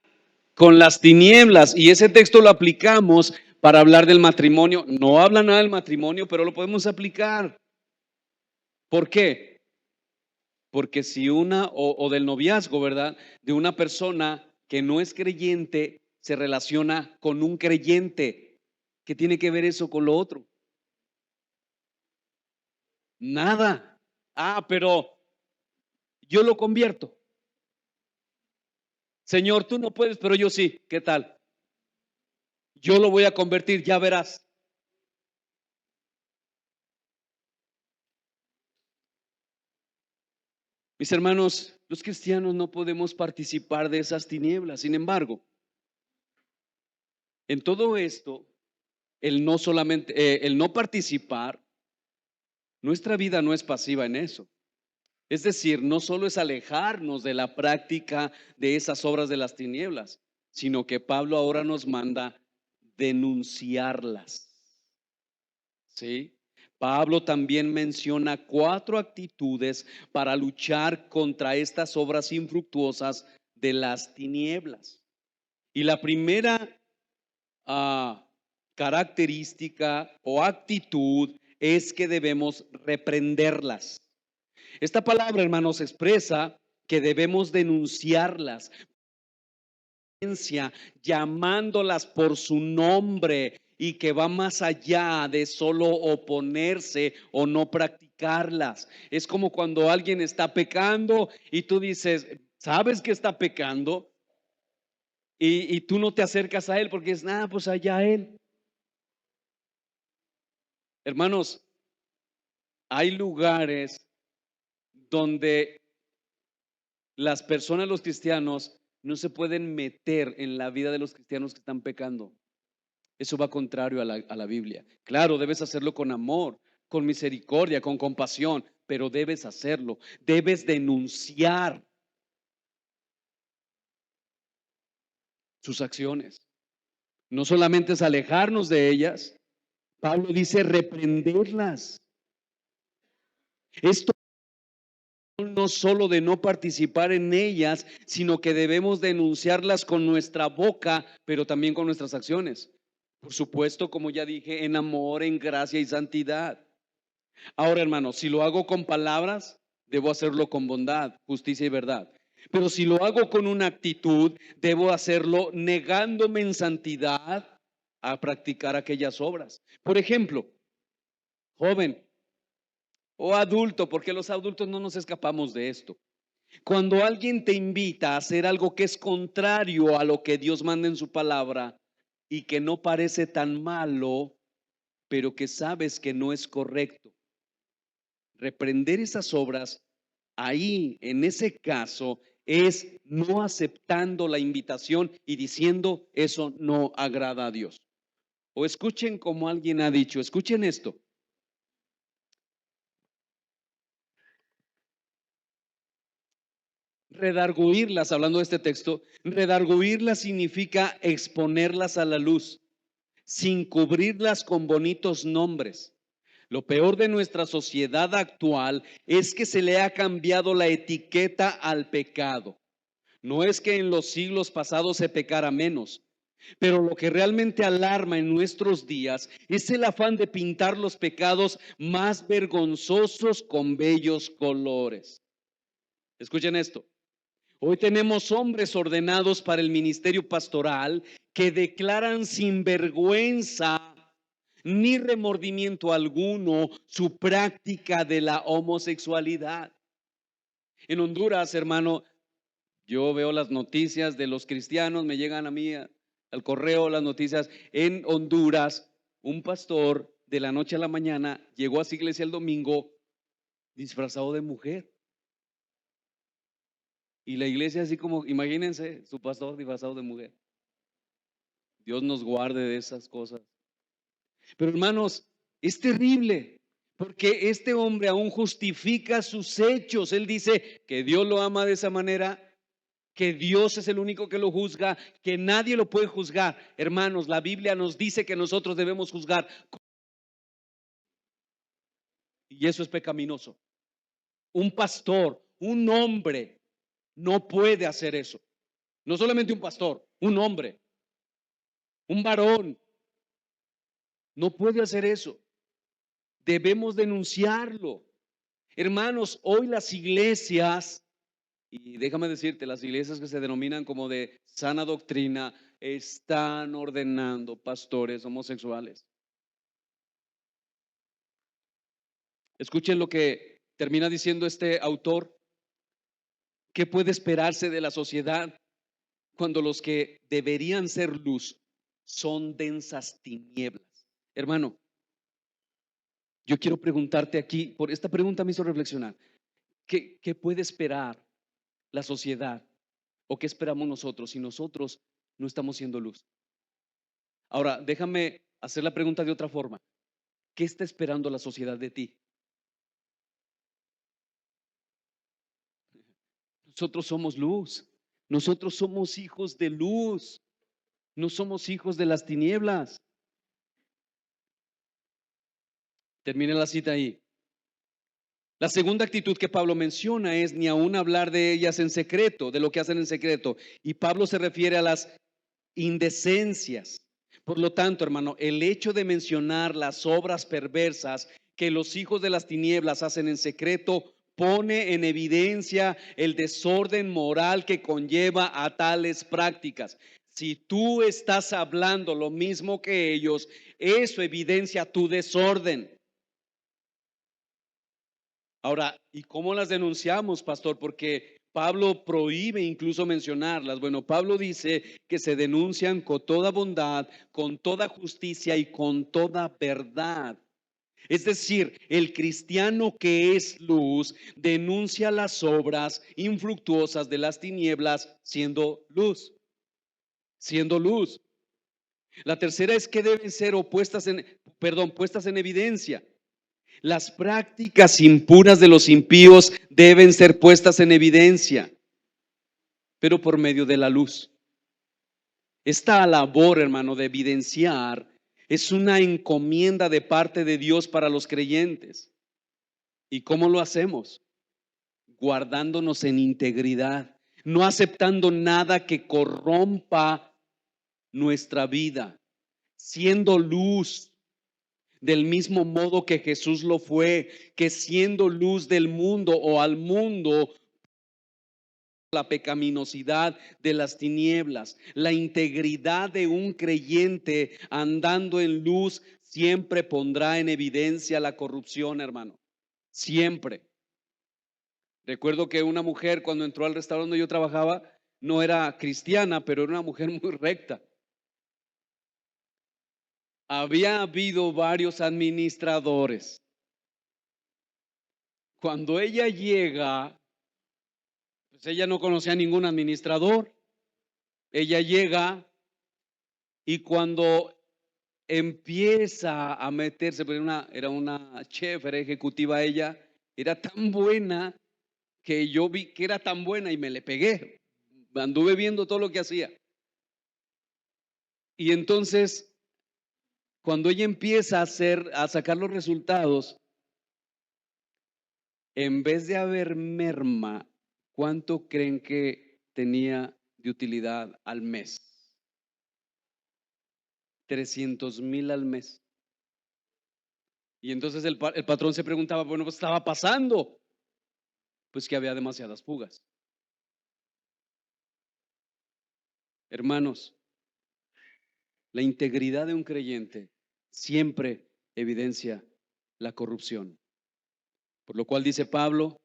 con las tinieblas? Y ese texto lo aplicamos para hablar del matrimonio. No habla nada del matrimonio, pero lo podemos aplicar. ¿Por qué? Porque si o del noviazgo, ¿verdad? De una persona que no es creyente se relaciona con un creyente. ¿Qué tiene que ver eso con lo otro? Nada. Pero yo lo convierto. Señor, tú no puedes, pero yo sí. ¿Qué tal? Yo lo voy a convertir, ya verás. Mis hermanos, los cristianos no podemos participar de esas tinieblas. Sin embargo, en todo esto, el no participar, nuestra vida no es pasiva en eso. Es decir, no solo es alejarnos de la práctica de esas obras de las tinieblas, sino que Pablo ahora nos manda denunciarlas. ¿Sí? Pablo también menciona 4 actitudes para luchar contra estas obras infructuosas de las tinieblas. Y la primera característica o actitud es que debemos reprenderlas. Esta palabra, hermanos, expresa que debemos denunciarlas, llamándolas por su nombre y que va más allá de solo oponerse o no practicarlas. Es como cuando alguien está pecando y tú dices, ¿sabes que está pecando? Y tú no te acercas a él porque es nada, pues allá él. Hermanos, hay lugares donde las personas, los cristianos, no se pueden meter en la vida de los cristianos que están pecando. Eso va contrario a la Biblia. Claro, debes hacerlo con amor, con misericordia, con compasión, pero debes hacerlo. Debes denunciar sus acciones. No solamente es alejarnos de ellas. Pablo dice reprenderlas. Esto no solo de no participar en ellas, sino que debemos denunciarlas con nuestra boca, pero también con nuestras acciones. Por supuesto, como ya dije, en amor, en gracia y santidad. Ahora, hermanos, si lo hago con palabras, debo hacerlo con bondad, justicia y verdad. Pero si lo hago con una actitud, debo hacerlo negándome en santidad a practicar aquellas obras. Por ejemplo, joven o adulto, porque los adultos no nos escapamos de esto. Cuando alguien te invita a hacer algo que es contrario a lo que Dios manda en su palabra y que no parece tan malo, pero que sabes que no es correcto, Reprender esas obras ahí, en ese caso, es no aceptando la invitación y diciendo eso no agrada a Dios. O escuchen como alguien ha dicho, escuchen esto. Redarguirlas, hablando de este texto, redarguirlas significa exponerlas a la luz, sin cubrirlas con bonitos nombres. Lo peor de nuestra sociedad actual es que se le ha cambiado la etiqueta al pecado. No es que en los siglos pasados se pecara menos, pero lo que realmente alarma en nuestros días es el afán de pintar los pecados más vergonzosos con bellos colores. Escuchen esto. Hoy tenemos hombres ordenados para el ministerio pastoral que declaran sin vergüenza ni remordimiento alguno su práctica de la homosexualidad. En Honduras, hermano, yo veo las noticias de los cristianos, me llegan a mí al correo las noticias. En Honduras, un pastor de la noche a la mañana llegó a su iglesia el domingo disfrazado de mujer. Y la iglesia así como, imagínense, su pastor disfrazado de mujer. Dios nos guarde de esas cosas. Pero hermanos, es terrible, porque este hombre aún justifica sus hechos. Él dice que Dios lo ama de esa manera, que Dios es el único que lo juzga, que nadie lo puede juzgar. Hermanos, la Biblia nos dice que nosotros debemos juzgar, y eso es pecaminoso. Un pastor, un hombre, no puede hacer eso. No solamente un pastor, un hombre, un varón, no puede hacer eso. Debemos denunciarlo. Hermanos, hoy las iglesias, y déjame decirte, las iglesias que se denominan como de sana doctrina, están ordenando pastores homosexuales. Escuchen lo que termina diciendo este autor. ¿Qué puede esperarse de la sociedad cuando los que deberían ser luz son densas tinieblas? Hermano, yo quiero preguntarte aquí, por esta pregunta me hizo reflexionar. ¿Qué puede esperar la sociedad o qué esperamos nosotros si nosotros no estamos siendo luz? Ahora, déjame hacer la pregunta de otra forma. ¿Qué está esperando la sociedad de ti? Nosotros somos luz. Nosotros somos hijos de luz. No somos hijos de las tinieblas. Termine la cita ahí. La segunda actitud que Pablo menciona es ni aún hablar de ellas en secreto, de lo que hacen en secreto. Y Pablo se refiere a las indecencias. Por lo tanto, hermano, el hecho de mencionar las obras perversas que los hijos de las tinieblas hacen en secreto pone en evidencia el desorden moral que conlleva a tales prácticas. Si tú estás hablando lo mismo que ellos, eso evidencia tu desorden. Ahora, ¿y cómo las denunciamos, pastor? Porque Pablo prohíbe incluso mencionarlas. Bueno, Pablo dice que se denuncian con toda bondad, con toda justicia y con toda verdad. Es decir, el cristiano que es luz denuncia las obras infructuosas de las tinieblas siendo luz, siendo luz. La tercera es que deben ser puestas en evidencia. Las prácticas impuras de los impíos deben ser puestas en evidencia, pero por medio de la luz. Esta labor, hermano, de evidenciar es una encomienda de parte de Dios para los creyentes. ¿Y cómo lo hacemos? Guardándonos en integridad, no aceptando nada que corrompa nuestra vida, siendo luz. Del mismo modo que Jesús lo fue, que siendo luz del mundo o al mundo, la pecaminosidad de las tinieblas, la integridad de un creyente andando en luz siempre pondrá en evidencia la corrupción, hermano. Siempre. Recuerdo que una mujer cuando entró al restaurante donde yo trabajaba, no era cristiana, pero era una mujer muy recta. Había habido varios administradores Cuando ella llega, pues ella no conocía a ningún administrador. Ella llega y cuando empieza a meterse, pero era una chef, era ejecutiva ella, era tan buena que yo vi que era tan buena y me le pegué. Anduve viendo todo lo que hacía. Y entonces, cuando ella empieza a sacar los resultados, en vez de haber merma, ¿cuánto creen que tenía de utilidad al mes? 300,000 al mes. Y entonces el patrón se preguntaba, bueno, pues estaba pasando. Pues que había demasiadas fugas. Hermanos, la integridad de un creyente siempre evidencia la corrupción. Por lo cual dice Pablo,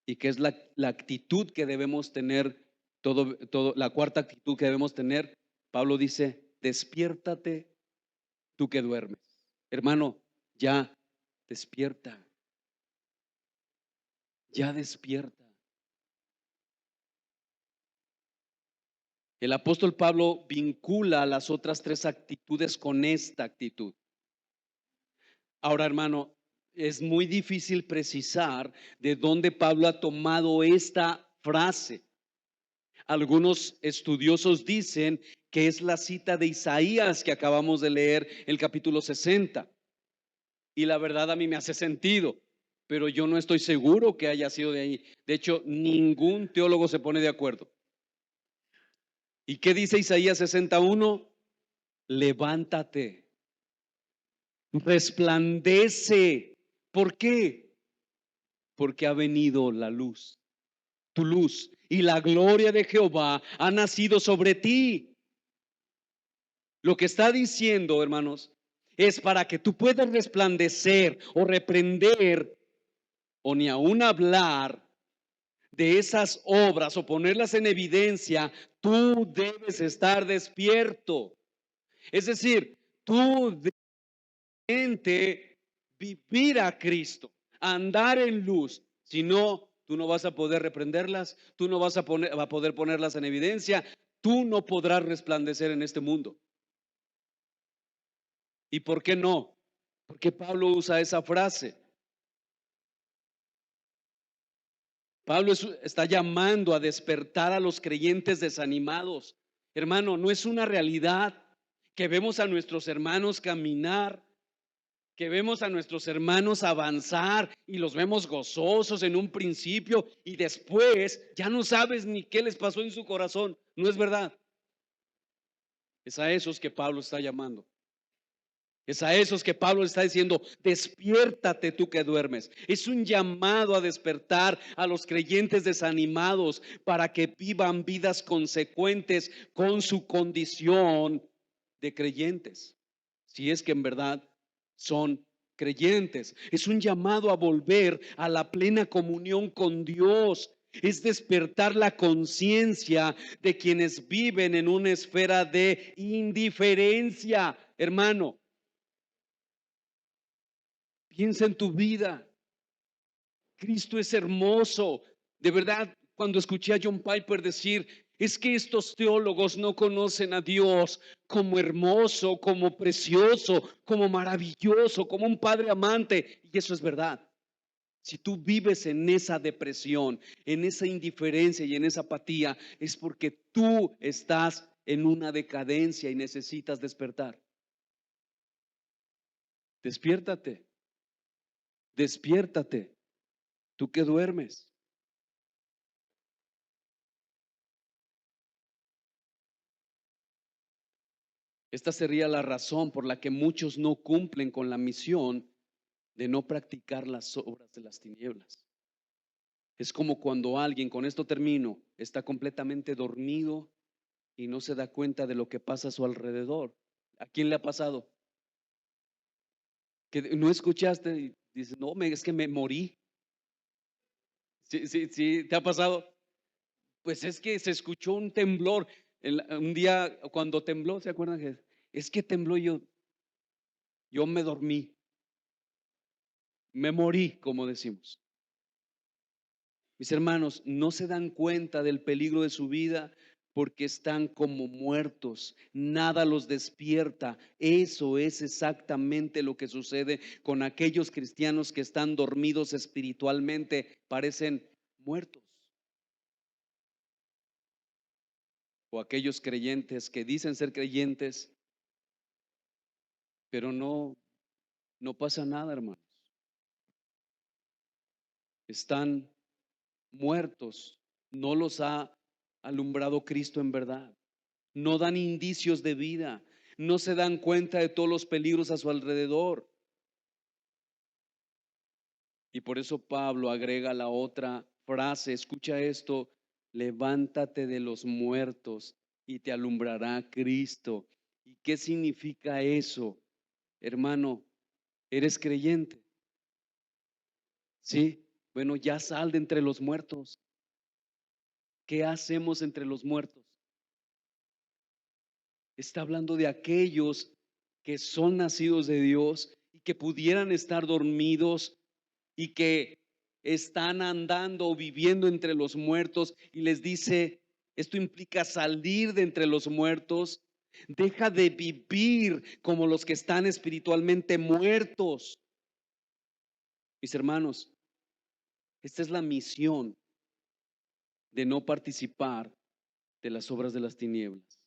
y que es la actitud que debemos tener, la cuarta actitud que debemos tener, Pablo dice, despiértate tú que duermes. Hermano, ya despierta, ya despierta. El apóstol Pablo vincula las otras tres actitudes con esta actitud. Ahora, hermano, es muy difícil precisar de dónde Pablo ha tomado esta frase. Algunos estudiosos dicen que es la cita de Isaías que acabamos de leer, el capítulo 60. Y la verdad a mí me hace sentido, pero yo no estoy seguro que haya sido de ahí. De hecho, ningún teólogo se pone de acuerdo. ¿Y qué dice Isaías 61? Levántate, resplandece. ¿Por qué? Porque ha venido la luz, tu luz, y la gloria de Jehová ha nacido sobre ti. Lo que está diciendo, hermanos, es para que tú puedas resplandecer o reprender o ni aún hablar de esas obras o ponerlas en evidencia, tú debes estar despierto. Es decir, tú debes vivir a Cristo, andar en luz. Si no, tú no vas a poder reprenderlas, tú no vas a poder ponerlas en evidencia, tú no podrás resplandecer en este mundo. ¿Y por qué no? Porque Pablo usa esa frase. Pablo está llamando a despertar a los creyentes desanimados. Hermano, no es una realidad que vemos a nuestros hermanos caminar, que vemos a nuestros hermanos avanzar y los vemos gozosos en un principio y después ya no sabes ni qué les pasó en su corazón. No es verdad. Es a esos que Pablo está llamando. Es a esos que Pablo está diciendo, despiértate tú que duermes. Es un llamado a despertar a los creyentes desanimados para que vivan vidas consecuentes con su condición de creyentes. Si es que en verdad son creyentes. Es un llamado a volver a la plena comunión con Dios. Es despertar la conciencia de quienes viven en una esfera de indiferencia, hermano. Piensa en tu vida. Cristo es hermoso. De verdad, cuando escuché a John Piper decir, es que estos teólogos no conocen a Dios como hermoso, como precioso, como maravilloso, como un padre amante. Y eso es verdad. Si tú vives en esa depresión, en esa indiferencia y en esa apatía, es porque tú estás en una decadencia y necesitas despertar. Despiértate. Despiértate, tú que duermes. Esta sería la razón por la que muchos no cumplen con la misión de no practicar las obras de las tinieblas. Es como cuando alguien, con esto termino, está completamente dormido y no se da cuenta de lo que pasa a su alrededor. ¿A quién le ha pasado? Que no escuchaste y dices, no, es que me morí. Sí, sí, sí, ¿te ha pasado? Pues es que se escuchó un temblor. Un día cuando tembló, ¿se acuerdan? Es que tembló yo me dormí, me morí, como decimos. Mis hermanos, no se dan cuenta del peligro de su vida porque están como muertos. Nada los despierta. Eso es exactamente lo que sucede con aquellos cristianos que están dormidos espiritualmente, parecen muertos. O aquellos creyentes que dicen ser creyentes, pero no pasa nada, hermanos. Están muertos. No los ha alumbrado Cristo en verdad. No dan indicios de vida. No se dan cuenta de todos los peligros a su alrededor. Y por eso Pablo agrega la otra frase, escucha esto: levántate de los muertos y te alumbrará Cristo. ¿Y qué significa eso? Hermano, ¿eres creyente? Sí. Bueno, ya sal de entre los muertos. ¿Qué hacemos entre los muertos? Está hablando de aquellos que son nacidos de Dios y que pudieran estar dormidos y que están andando o viviendo entre los muertos, y les dice, esto implica salir de entre los muertos. Deja de vivir como los que están espiritualmente muertos. Mis hermanos, esta es la misión de no participar de las obras de las tinieblas.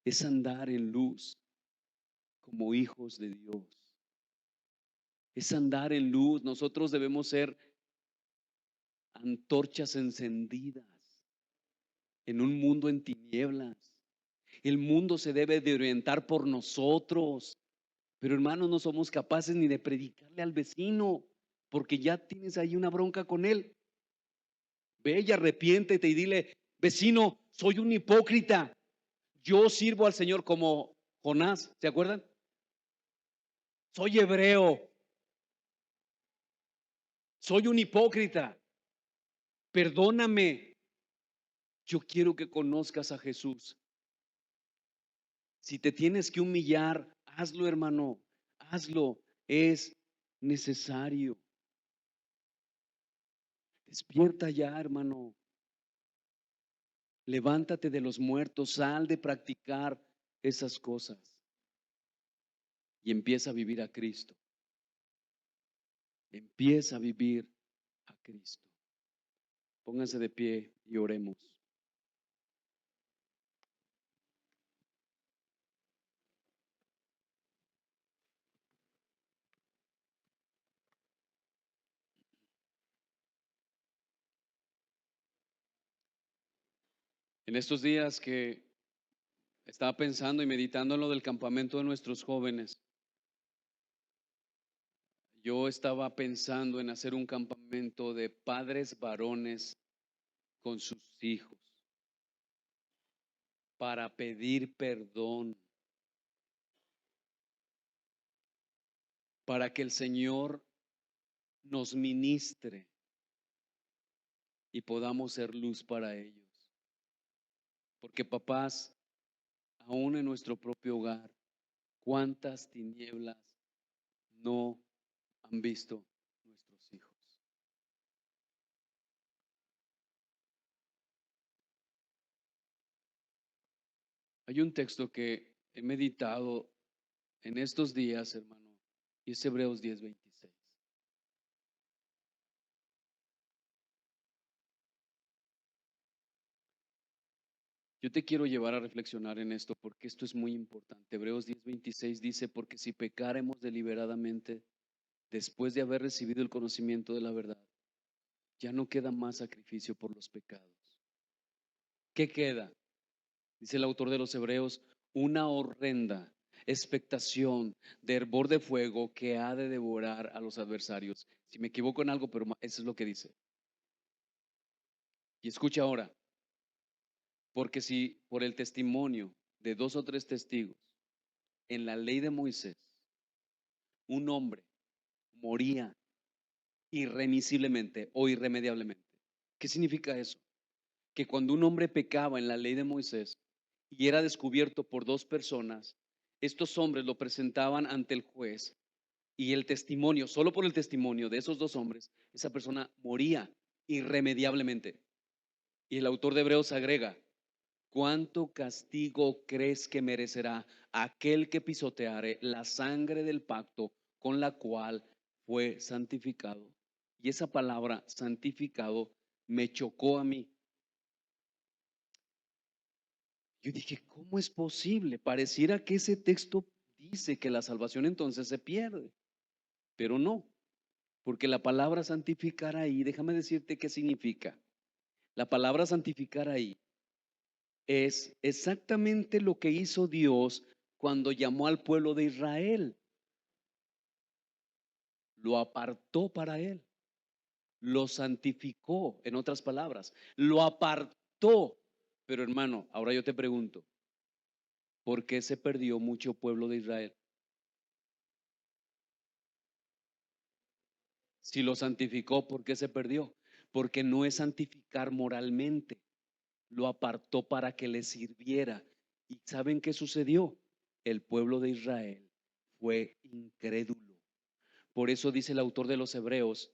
Es andar en luz como hijos de Dios. Es andar en luz. Nosotros debemos ser antorchas encendidas en un mundo en tinieblas. El mundo se debe de orientar por nosotros. Pero hermanos, no somos capaces ni de predicarle al vecino, porque ya tienes ahí una bronca con él. Ve y arrepiéntete y dile, vecino, soy un hipócrita. Yo sirvo al Señor como Jonás, ¿se acuerdan? Soy hebreo. Soy un hipócrita. Perdóname. Yo quiero que conozcas a Jesús. Si te tienes que humillar, hazlo, hermano. Hazlo. Es necesario. Despierta ya, hermano. Levántate de los muertos, sal de practicar esas cosas y empieza a vivir a Cristo. Empieza a vivir a Cristo. Pónganse de pie y oremos. En estos días que estaba pensando y meditando en lo del campamento de nuestros jóvenes, yo estaba pensando en hacer un campamento de padres varones con sus hijos para pedir perdón, para que el Señor nos ministre y podamos ser luz para ellos. Porque papás, aún en nuestro propio hogar, cuántas tinieblas no han visto nuestros hijos. Hay un texto que he meditado en estos días, hermano, y es Hebreos 10:26. Yo te quiero llevar a reflexionar en esto porque esto es muy importante. Hebreos 10:26 dice, porque si pecáremos deliberadamente después de haber recibido el conocimiento de la verdad, ya no queda más sacrificio por los pecados. ¿Qué queda? Dice el autor de los Hebreos, una horrenda expectación de hervor de fuego que ha de devorar a los adversarios. Si me equivoco en algo, pero eso es lo que dice. Y escucha ahora, porque si por el testimonio de dos o tres testigos en la ley de Moisés, un hombre moría irremisiblemente o irremediablemente. ¿Qué significa eso? Que cuando un hombre pecaba en la ley de Moisés y era descubierto por dos personas, estos hombres lo presentaban ante el juez y el testimonio, solo por el testimonio de esos dos hombres, esa persona moría. irremediablemente. Y el autor de Hebreos agrega, ¿cuánto castigo crees que merecerá aquel que pisoteare la sangre del pacto con la cual fue santificado? Y esa palabra santificado me chocó a mí. Yo dije, ¿cómo es posible? Pareciera que ese texto dice que la salvación entonces se pierde, pero no, porque la palabra santificar ahí, déjame decirte qué significa. La palabra santificar ahí es exactamente lo que hizo Dios cuando llamó al pueblo de Israel. Lo apartó para él, lo santificó, en otras palabras, lo apartó. Pero hermano, ahora yo te pregunto, ¿por qué se perdió mucho pueblo de Israel? Si lo santificó, ¿por qué se perdió? Porque no es santificar moralmente, lo apartó para que le sirviera. ¿Y saben qué sucedió? El pueblo de Israel fue incrédulo. Por eso dice el autor de los Hebreos,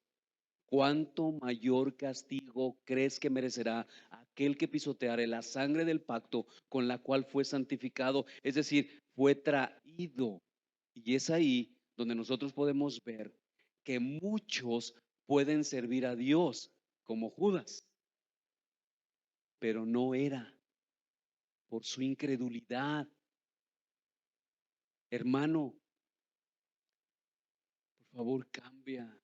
¿cuánto mayor castigo crees que merecerá aquel que pisoteare la sangre del pacto con la cual fue santificado? Es decir, fue traído. Y es ahí donde nosotros podemos ver que muchos pueden servir a Dios como Judas, pero no era por su incredulidad. Hermano, por favor, cambia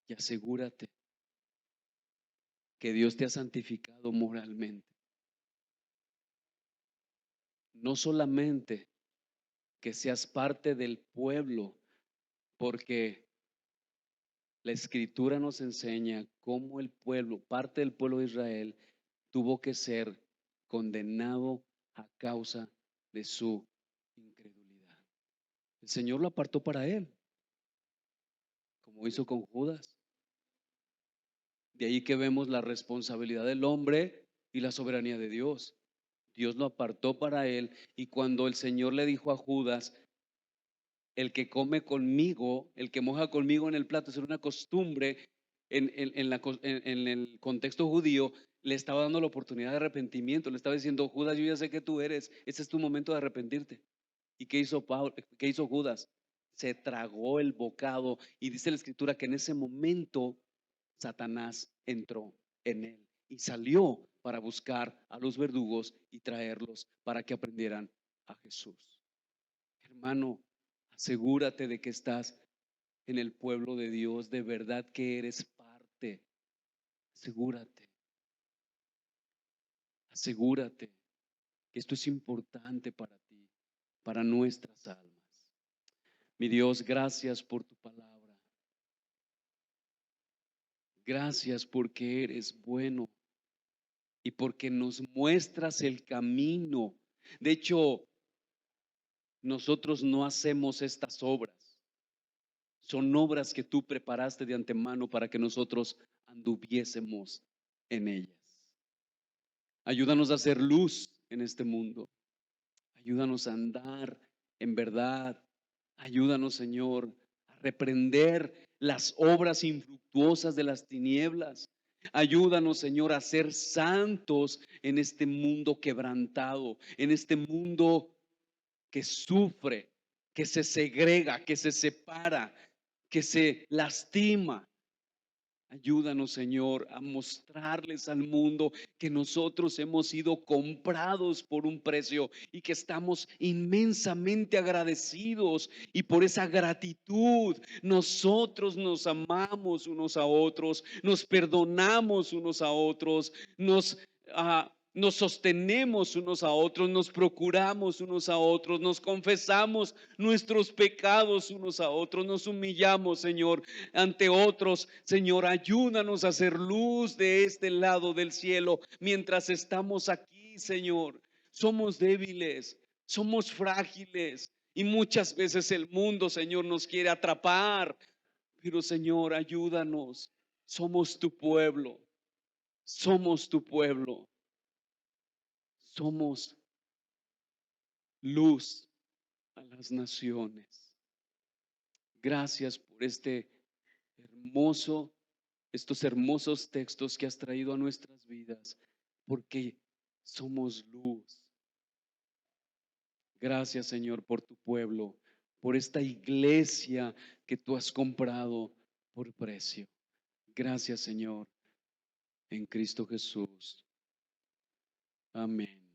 y asegúrate que Dios te ha santificado moralmente. No solamente que seas parte del pueblo, porque la escritura nos enseña cómo el pueblo, parte del pueblo de Israel, tuvo que ser condenado a causa de su incredulidad. El Señor lo apartó para él, como hizo con Judas. De ahí que vemos la responsabilidad del hombre y la soberanía de Dios. Dios lo apartó para él y cuando el Señor le dijo a Judas, el que come conmigo, el que moja conmigo en el plato, es una costumbre en el contexto judío, le estaba dando la oportunidad de arrepentimiento, le estaba diciendo, Judas, yo ya sé que tú eres, ese es tu momento de arrepentirte. ¿Y qué hizo Pablo? ¿Qué hizo Judas? Se tragó el bocado y dice la escritura que en ese momento Satanás entró en él y salió para buscar a los verdugos y traerlos para que aprendieran a Jesús. Hermano, asegúrate de que estás en el pueblo de Dios, de verdad que eres parte. Asegúrate, asegúrate que esto es importante para ti, para nuestras almas. Mi Dios, gracias por tu palabra. Gracias porque eres bueno y porque nos muestras el camino. De hecho, nosotros no hacemos estas obras. Son obras que tú preparaste de antemano para que nosotros anduviésemos en ellas. Ayúdanos a hacer luz en este mundo. Ayúdanos a andar en verdad. Ayúdanos, Señor, a reprender las obras infructuosas de las tinieblas. Ayúdanos, Señor, a ser santos en este mundo quebrantado, en este mundo que sufre, que se segrega, que se separa, que se lastima. Ayúdanos, Señor, a mostrarles al mundo que nosotros hemos sido comprados por un precio y que estamos inmensamente agradecidos. Y por esa gratitud nosotros nos amamos unos a otros, nos perdonamos unos a otros, nos sostenemos unos a otros, nos procuramos unos a otros, nos confesamos nuestros pecados unos a otros, nos humillamos, Señor, ante otros. Señor, ayúdanos a hacer luz de este lado del cielo mientras estamos aquí, Señor. Somos débiles, somos frágiles y muchas veces el mundo, Señor, nos quiere atrapar. Pero, Señor, ayúdanos. Somos tu pueblo. Somos tu pueblo. Somos luz a las naciones. Gracias por estos hermosos textos que has traído a nuestras vidas, porque somos luz. Gracias, Señor, por tu pueblo, por esta iglesia que tú has comprado por precio. Gracias, Señor, en Cristo Jesús. Amén.